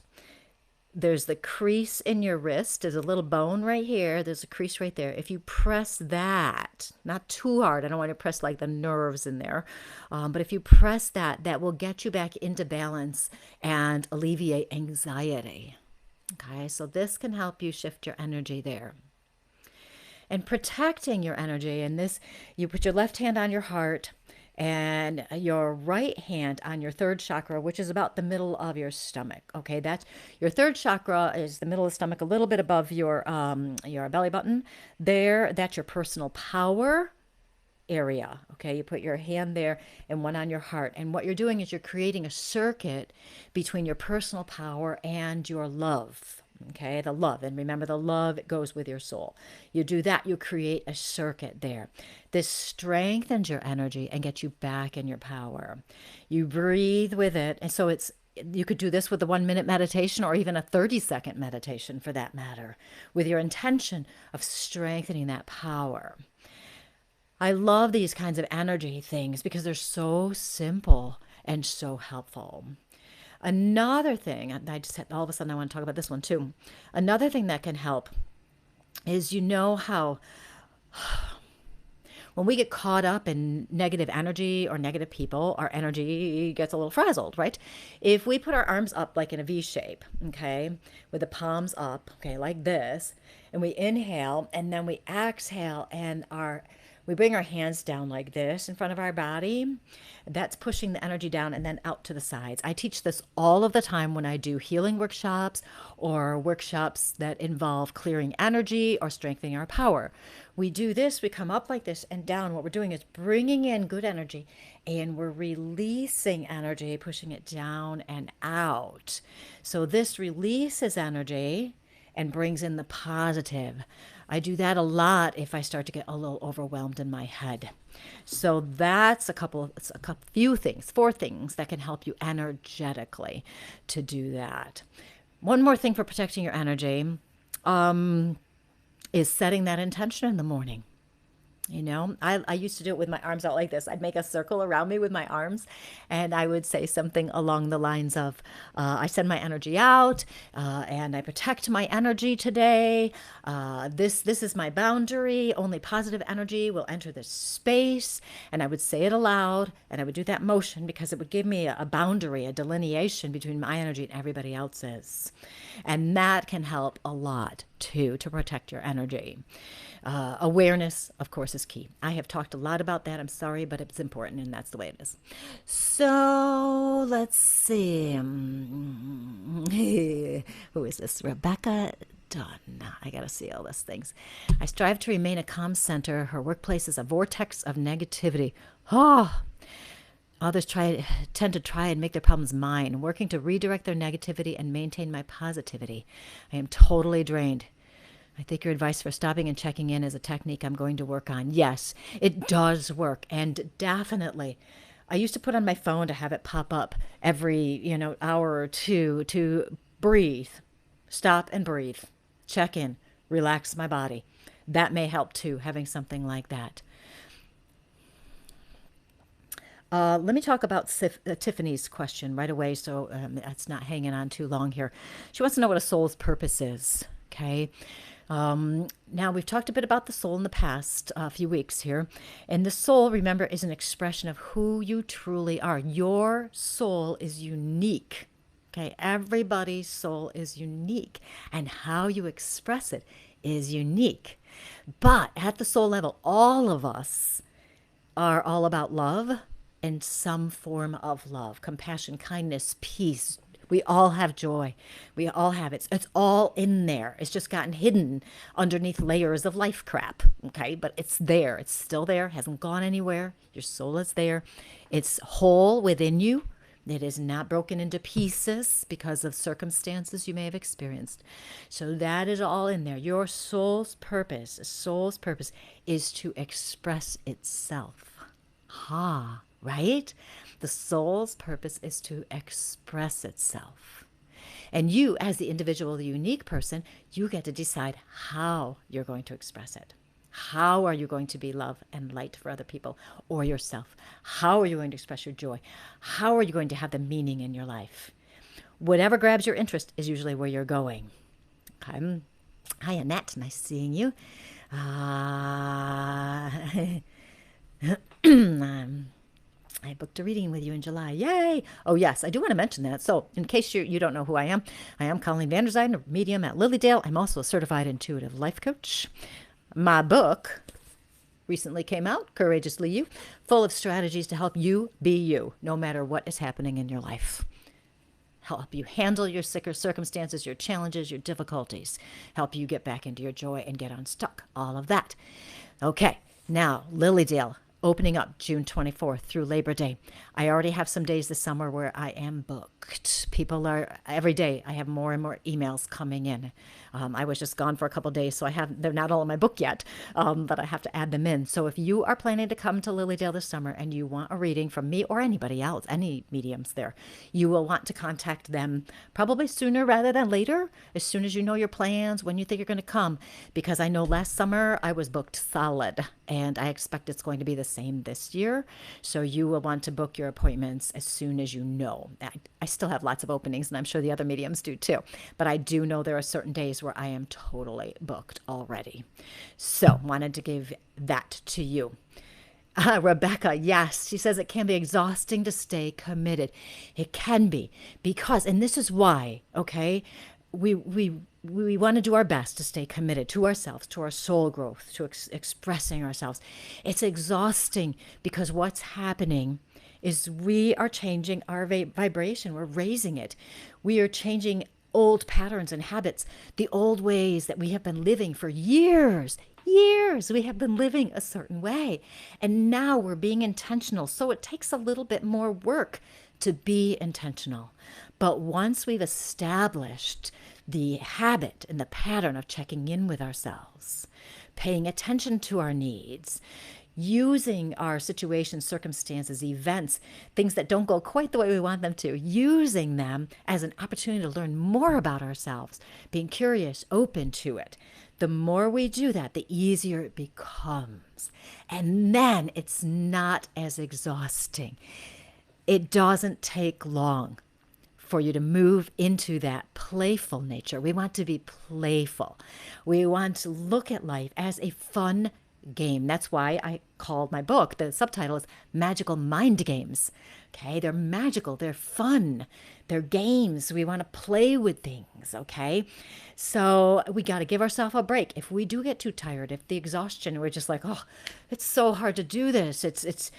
[SPEAKER 1] There's the crease in your wrist. There's a little bone right here. There's a crease right there. If you press that, not too hard, I don't want to press like the nerves in there, but if you press that, that will get you back into balance and alleviate anxiety. Okay, so this can help you shift your energy there. And protecting your energy, and this, you put your left hand on your heart and your right hand on your third chakra, which is about the middle of your stomach. Okay, that's your third chakra is the middle of the stomach, a little bit above your belly button. There, that's your personal power area. Okay, you put your hand there and one on your heart, and what you're doing is you're creating a circuit between your personal power and your love. Okay, the love. And remember, the love goes with your soul. You do that, you create a circuit there. This strengthens your energy and gets you back in your power. You breathe with it. And so you could do this with a 1-minute meditation or even a 30-second meditation for that matter, with your intention of strengthening that power. I love these kinds of energy things because they're so simple and so helpful. Another thing, I just had, all of a sudden I want to talk about this one too. Another thing that can help is how when we get caught up in negative energy or negative people, our energy gets a little frazzled, right? If we put our arms up like in a V shape, okay, with the palms up, okay, like this, and we inhale and then we exhale and we bring our hands down like this in front of our body. That's pushing the energy down and then out to the sides. I teach this all of the time when I do healing workshops or workshops that involve clearing energy or strengthening our power. We do this, we come up like this and down. What we're doing is bringing in good energy and we're releasing energy, pushing it down and out. So this releases energy and brings in the positive. I do that a lot if I start to get a little overwhelmed in my head. So that's few things, 4 things that can help you energetically to do that. One more thing for protecting your energy is setting that intention in the morning. I used to do it with my arms out like this. I'd make a circle around me with my arms, and I would say something along the lines of, I send my energy out, and I protect my energy today. This is my boundary. Only positive energy will enter this space. And I would say it aloud, and I would do that motion because it would give me a boundary, a delineation between my energy and everybody else's. And that can help a lot, too, to protect your energy. Awareness, of course, is key. I have talked a lot about that. I'm sorry, but it's important, and that's the way it is. So let's see. Who is this? Rebecca Dunn. I got to see all those things. I strive to remain a calm center. Her workplace is a vortex of negativity. Others tend to try and make their problems mine, working to redirect their negativity and maintain my positivity. I am totally drained. I think your advice for stopping and checking in is a technique I'm going to work on. Yes, it does work. And definitely, I used to put on my phone to have it pop up every, hour or two to breathe, stop and breathe, check in, relax my body. That may help too, having something like that. Let me talk about Tiffany's question right away, so it's not hanging on too long here. She wants to know what a soul's purpose is. Okay. Now, we've talked a bit about the soul in the past few weeks here. And the soul, remember, is an expression of who you truly are. Your soul is unique. Okay. Everybody's soul is unique. And how you express it is unique. But at the soul level, all of us are all about love and some form of love, compassion, kindness, peace. We all have joy. We all have it. It's all in there. It's just gotten hidden underneath layers of life crap. Okay. But it's there. It's still there. Hasn't gone anywhere. Your soul is there. It's whole within you. It is not broken into pieces because of circumstances you may have experienced. So that is all in there. Your soul's purpose is to express itself. Right? The soul's purpose is to express itself. And you, as the individual, the unique person, you get to decide how you're going to express it. How are you going to be love and light for other people or yourself? How are you going to express your joy? How are you going to have the meaning in your life? Whatever grabs your interest is usually where you're going. Hi, Annette. Nice seeing you. I booked a reading with you in July. Yay! Oh, yes, I do want to mention that. So in case you don't know who I am Colleen Vanderzyden, a medium at Lilydale. I'm also a certified intuitive life coach. My book recently came out, Courageously You, full of strategies to help you be you, no matter what is happening in your life. Help you handle your sicker circumstances, your challenges, your difficulties. Help you get back into your joy and get unstuck. All of that. Okay, now Lilydale. Opening up June 24th through Labor Day. I already have some days this summer where I am booked. Every day I have more and more emails coming in. I was just gone for a couple of days, so they're not all in my book yet, but I have to add them in. So if you are planning to come to Lilydale this summer and you want a reading from me or anybody else, any mediums there, you will want to contact them probably sooner rather than later, as soon as you know your plans, when you think you're going to come, because I know last summer I was booked solid, and I expect it's going to be the same this year. So you will want to book your appointments as soon as you know. I still have lots of openings, and I'm sure the other mediums do too. But I do know there are certain days where I am totally booked already. So wanted to give that to you. Rebecca, yes, she says it can be exhausting to stay committed. It can be because, and this is why, okay, we want to do our best to stay committed to ourselves, to our soul growth, to expressing ourselves. It's exhausting because what's happening is we are changing our vibration. We're raising it. We are changing old patterns and habits, the old ways that we have been living for years. We have been living a certain way. And now we're being intentional. So it takes a little bit more work to be intentional. But once we've established the habit and the pattern of checking in with ourselves, paying attention to our needs, using our situations, circumstances, events, things that don't go quite the way we want them to, using them as an opportunity to learn more about ourselves, being curious, open to it. The more we do that, the easier it becomes. And then it's not as exhausting. It doesn't take long for you to move into that playful nature. We want to be playful. We want to look at life as a fun game. That's why I called my book, the subtitle is Magical Mind Games. Okay, they're magical, they're fun, they're games. We want to play with things, okay? So we got to give ourselves a break. If we do get too tired, if the exhaustion, we're just like, oh, it's so hard to do this. It's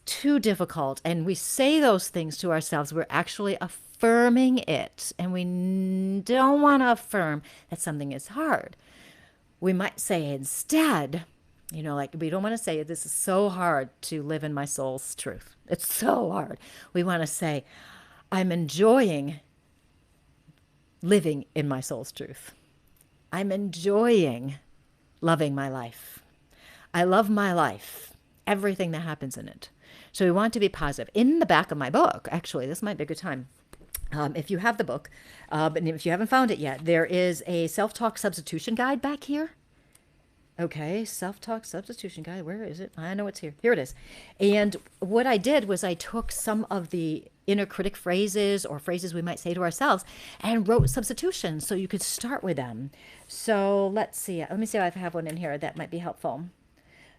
[SPEAKER 1] too difficult. And we say those things to ourselves. We're actually affirming it. And we don't want to affirm that something is hard. We might say instead, like we don't want to say this is so hard to live in my soul's truth. It's so hard. We want to say, I'm enjoying living in my soul's truth. I'm enjoying loving my life. I love my life, everything that happens in it. So we want to be positive. In the back of my book, actually, this might be a good time. If you have the book, and if you haven't found it yet, there is a self-talk substitution guide back here. Okay, self-talk substitution guide. Where is it? I know it's here. Here it is. And what I did was I took some of the inner critic phrases or phrases we might say to ourselves and wrote substitutions so you could start with them. So let's see. Let me see if I have one in here that might be helpful.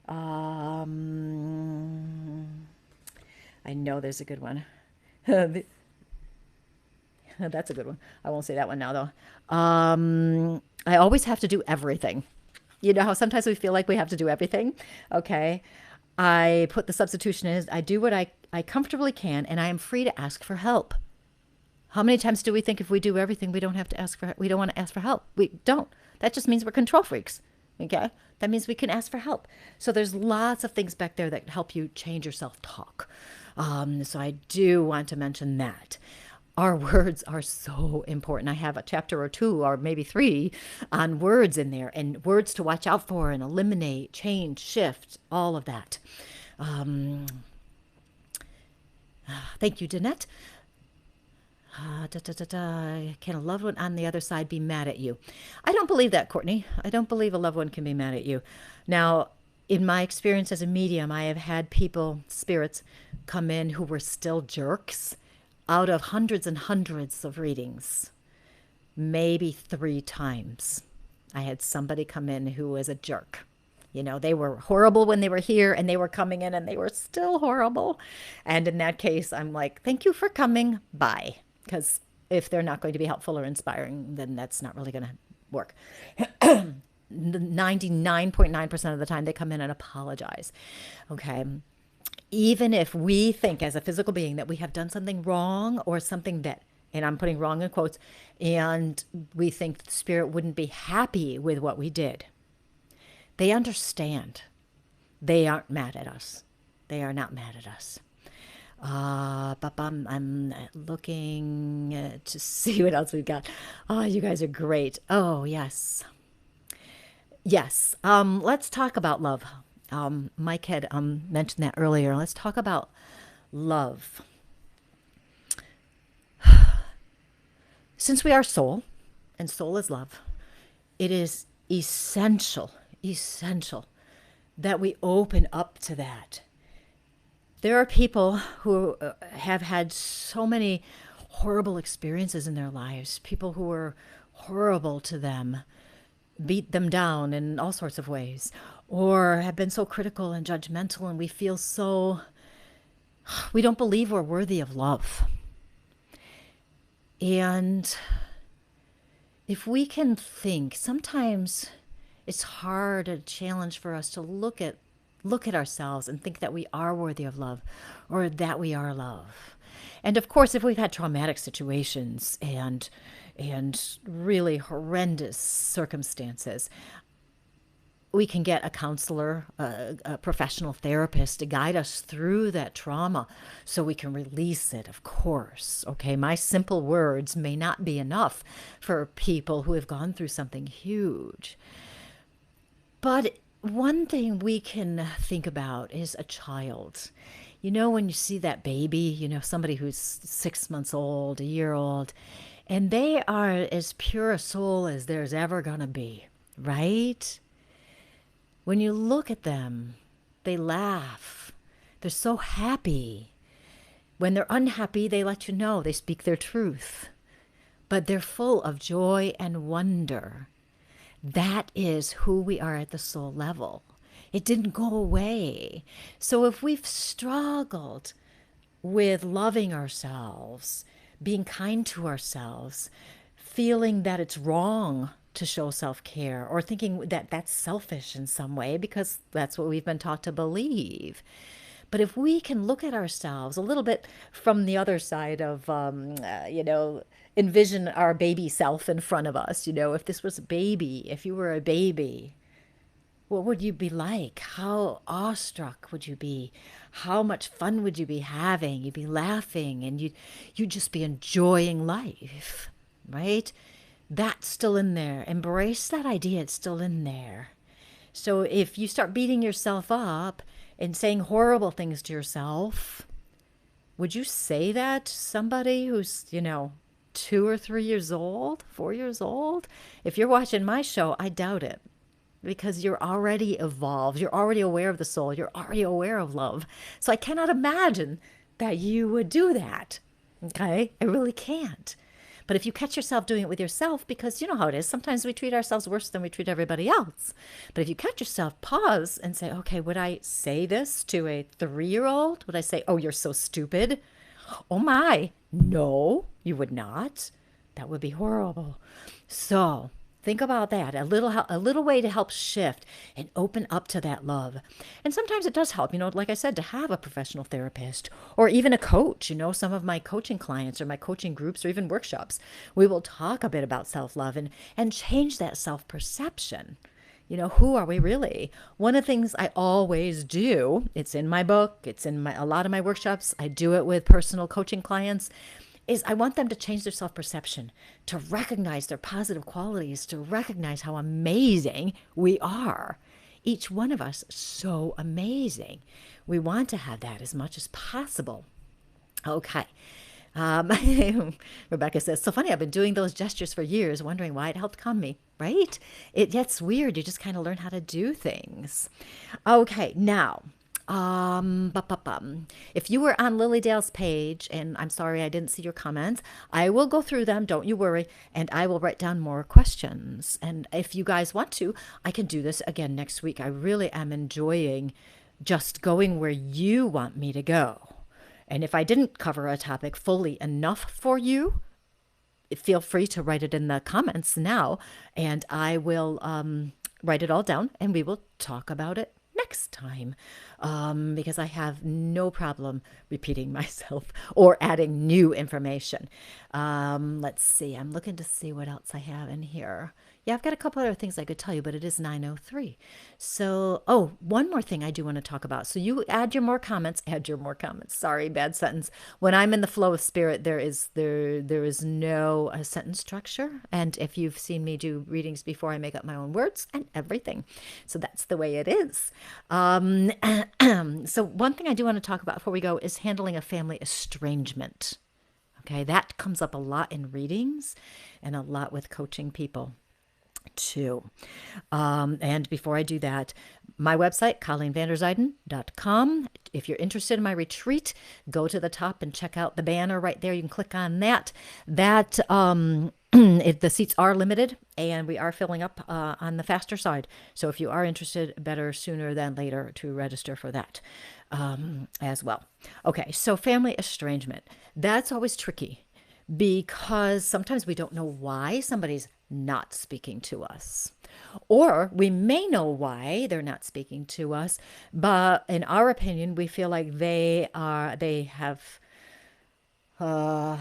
[SPEAKER 1] I know there's a good one. That's a good one. I won't say that one now, though. I always have to do everything. You know how sometimes we feel like we have to do everything? Okay. I put the substitution in. I do what I comfortably can, and I am free to ask for help. How many times do we think if we do everything, we don't want to ask for help? We don't. That just means we're control freaks. Okay. That means we can ask for help. So there's lots of things back there that help you change your self-talk. So I do want to mention that. Our words are so important. I have a chapter or 2 or maybe 3 on words in there and words to watch out for and eliminate, change, shift, all of that. Thank you, Danette. Can a loved one on the other side be mad at you? I don't believe that, Courtney. I don't believe a loved one can be mad at you. Now, in my experience as a medium, I have had people, spirits, come in who were still jerks. Out of hundreds and hundreds of readings, maybe 3 times, I had somebody come in who was a jerk. They were horrible when they were here and they were coming in and they were still horrible. And in that case, I'm like, thank you for coming. Bye. Because if they're not going to be helpful or inspiring, then that's not really going to work. 99.9% of the time they come in and apologize. Okay. Even if we think as a physical being that we have done something wrong or something that, and I'm putting wrong in quotes, and we think the spirit wouldn't be happy with what we did, they understand. They aren't mad at us. They are not mad at us. I'm looking to see what else we've got. Oh, you guys are great. Oh, yes. Yes. Let's talk about love. Mike had mentioned that earlier. Let's talk about love. Since we are soul, and soul is love, it is essential that we open up to that. There are people who have had so many horrible experiences in their lives, people who were horrible to them, beat them down in all sorts of ways, or have been so critical and judgmental, and we feel we don't believe we're worthy of love. And if we can think, sometimes it's hard, a challenge for us to look at ourselves and think that we are worthy of love or that we are love. And of course, if we've had traumatic situations and really horrendous circumstances, we can get a counselor, a professional therapist to guide us through that trauma so we can release it, of course. Okay, my simple words may not be enough for people who have gone through something huge. But one thing we can think about is a child. You know, when you see that baby, you know, somebody who's 6 months old, a year old, and they are as pure a soul as there's ever going to be, right? When you look at them, they laugh. They're so happy. When they're unhappy, they let you know. They speak their truth. But they're full of joy and wonder. That is who we are at the soul level. It didn't go away. So if we've struggled with loving ourselves, being kind to ourselves, feeling that it's wrong to show self-care, or thinking that that's selfish in some way because that's what we've been taught to believe. But if we can look at ourselves a little bit from the other side of, envision our baby self in front of us, if this was a baby, if you were a baby, what would you be like? How awestruck would you be? How much fun would you be having? You'd be laughing and you'd just be enjoying life, right? That's still in there. Embrace that idea. It's still in there. So if you start beating yourself up and saying horrible things to yourself, would you say that to somebody who's, 2 or 3 years old, 4 years old? If you're watching my show, I doubt it. Because you're already evolved. You're already aware of the soul. You're already aware of love. So I cannot imagine that you would do that. Okay? I really can't. But if you catch yourself doing it with yourself, because you know how it is, sometimes we treat ourselves worse than we treat everybody else. But if you catch yourself, pause and say, okay, would I say this to a 3-year-old? Would I say, oh, you're so stupid? Oh my, no, you would not. That would be horrible. So think about that, a little way to help shift and open up to that love. And sometimes it does help, like I said, to have a professional therapist or even a coach. Some of my coaching clients or my coaching groups or even workshops, we will talk a bit about self-love and change that self-perception. Who are we really? One of the things I always do, it's in my book, it's in a lot of my workshops, I do it with personal coaching clients, is I want them to change their self-perception, to recognize their positive qualities, to recognize how amazing we are. Each one of us so amazing. We want to have that as much as possible. Okay. Rebecca says, so funny, I've been doing those gestures for years, wondering why it helped calm me, right? It gets weird. You just kind of learn how to do things. Okay, now, if you were on Lily Dale's page, and I'm sorry I didn't see your comments, I will go through them, don't you worry, and I will write down more questions. And if you guys want to, I can do this again next week. I really am enjoying just going where you want me to go. And if I didn't cover a topic fully enough for you, feel free to write it in the comments now, and I will write it all down, and we will talk about it next time, because I have no problem repeating myself or adding new information. Let's see. I'm looking to see what else I have in here. Yeah, I've got a couple other things I could tell you, but it is 9:03. So, one more thing I do want to talk about. So you add your more comments. Sorry, bad sentence. When I'm in the flow of spirit, there is no sentence structure. And if you've seen me do readings before, I make up my own words and everything. So that's the way it is. So one thing I do want to talk about before we go is handling a family estrangement. Okay, that comes up a lot in readings and a lot with coaching people too. And before I do that, my website, ColleenVanderzyden.com. If you're interested in my retreat, go to the top and check out the banner right there. You can click on that. The seats are limited, and we are filling up on the faster side. So if you are interested, better sooner than later to register for that as well. Okay, so family estrangement. That's always tricky because sometimes we don't know why somebody's not speaking to us. Or we may know why they're not speaking to us, but in our opinion, we feel like they have not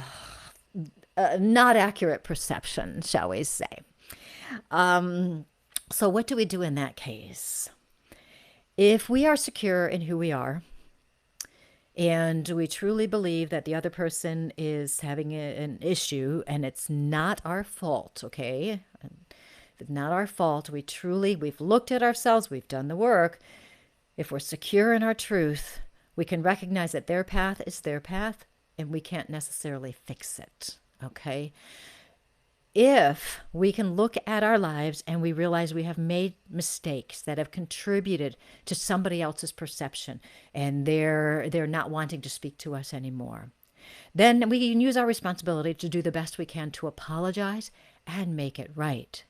[SPEAKER 1] accurate perception, shall we say. So what do we do in that case? If we are secure in who we are, and we truly believe that the other person is having an issue and it's not our fault, okay? It's not our fault. We've looked at ourselves, we've done the work. If we're secure in our truth, we can recognize that their path is their path and we can't necessarily fix it, okay? If we can look at our lives and we realize we have made mistakes that have contributed to somebody else's perception and they're not wanting to speak to us anymore, then we can use our responsibility to do the best we can to apologize and make it right.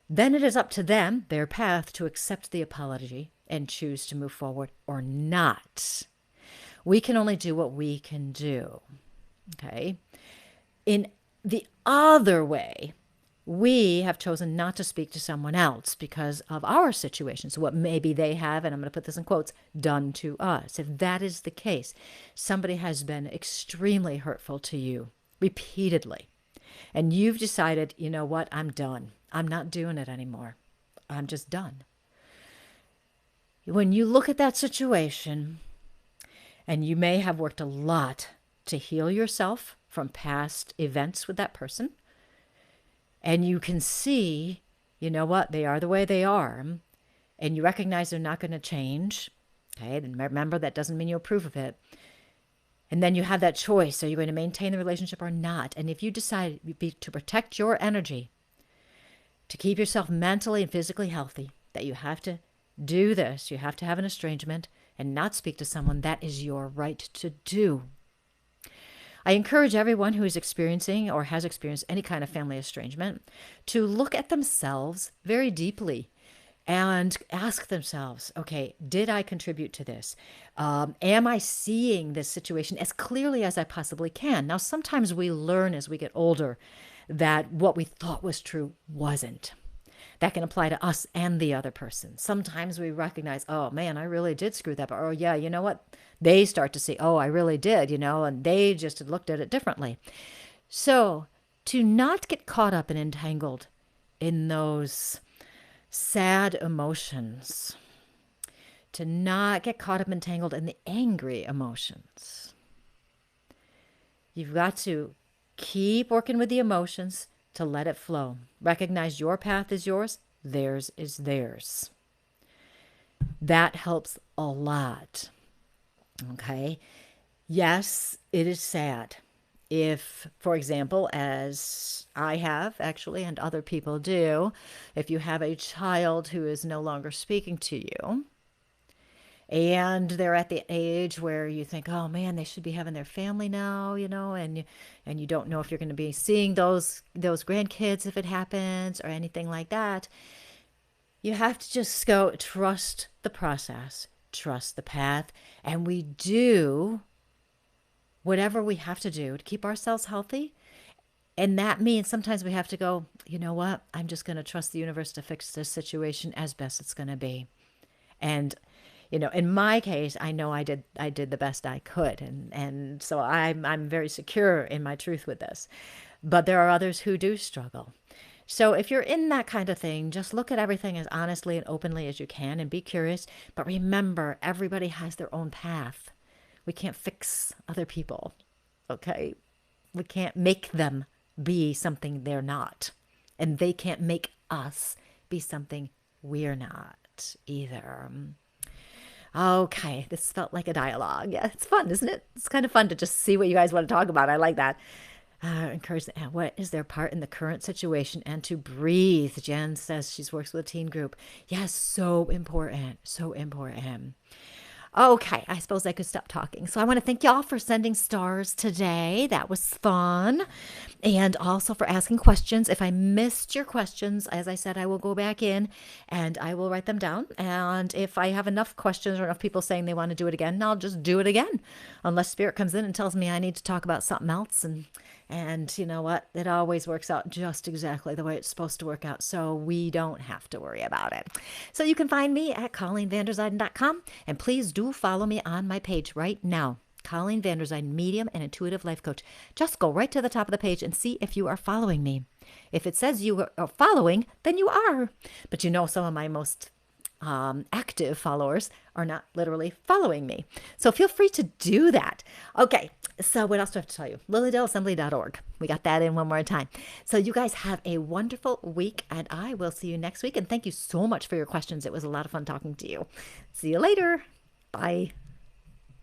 [SPEAKER 1] Then it is up to them, their path, to accept the apology and choose to move forward or not. We can only do what we can do, okay? In the other way, we have chosen not to speak to someone else because of our situations, what maybe they have, and I'm going to put this in quotes, done to us. If that is the case, somebody has been extremely hurtful to you repeatedly, and you've decided, you know what, I'm done. I'm not doing it anymore. I'm just done. When you look at that situation, and you may have worked a lot to heal yourself from past events with that person, and you can see, you know what, they are the way they are, and you recognize they're not going to change, okay, and remember that doesn't mean you approve of it, and then you have that choice, are you going to maintain the relationship or not? And if you decide to protect your energy, to keep yourself mentally and physically healthy, that you have to do this, you have to have an estrangement and not speak to someone, that is your right to do. I encourage everyone who is experiencing or has experienced any kind of family estrangement to look at themselves very deeply and ask themselves, okay, did I contribute to this? Am I seeing this situation as clearly as I possibly can? Now, sometimes we learn as we get older that what we thought was true wasn't. That can apply to us and the other person. Sometimes we recognize, oh man, I really did screw that up. Or yeah, you know what? They start to see, oh, I really did, and they just looked at it differently. So to not get caught up and entangled in those sad emotions, to not get caught up and entangled in the angry emotions, you've got to keep working with the emotions to let it flow. Recognize your path is yours, theirs is theirs. That helps a lot. Okay? Yes, it is sad. If, for example, as I have actually, and other people do, if you have a child who is no longer speaking to you, and they're at the age where you think, oh man, they should be having their family now, and you don't know if you're going to be seeing those grandkids if it happens or anything like that. You have to just go trust the process, trust the path, and we do whatever we have to do to keep ourselves healthy. And that means sometimes we have to go, you know what, I'm just going to trust the universe to fix this situation as best it's going to be. And in my case, I know I did the best I could, and so I'm very secure in my truth with this. But there are others who do struggle. So if you're in that kind of thing, just look at everything as honestly and openly as you can and be curious. But remember, everybody has their own path. We can't fix other people, okay? We can't make them be something they're not, and they can't make us be something we're not either. Okay, this felt like a dialogue. Yeah, it's fun, isn't it? It's kind of fun to just see what you guys want to talk about. I like that. Encourage what is their part in the current situation and to breathe. Jen says she works with a teen group. Yes, so important. So important. Okay, I suppose I could stop talking. So I want to thank y'all for sending stars today. That was fun. And also for asking questions. If I missed your questions, as I said, I will go back in and I will write them down. And if I have enough questions or enough people saying they want to do it again, I'll just do it again. Unless Spirit comes in and tells me I need to talk about something else. And you know what? It always works out just exactly the way it's supposed to work out. So we don't have to worry about it. So you can find me at ColleenVanderzyden.com. And please do follow me on my page right now. Colleen Vanderzyden, medium and intuitive life coach. Just go right to the top of the page and see if you are following me. If it says you are following, then you are. But you know, some of my most active followers are not literally following me. So feel free to do that. Okay, so what else do I have to tell you? lilydaleassembly.org. We got that in one more time. So you guys have a wonderful week, and I will see you next week. And thank you so much for your questions. It was a lot of fun talking to you. See you later. Bye.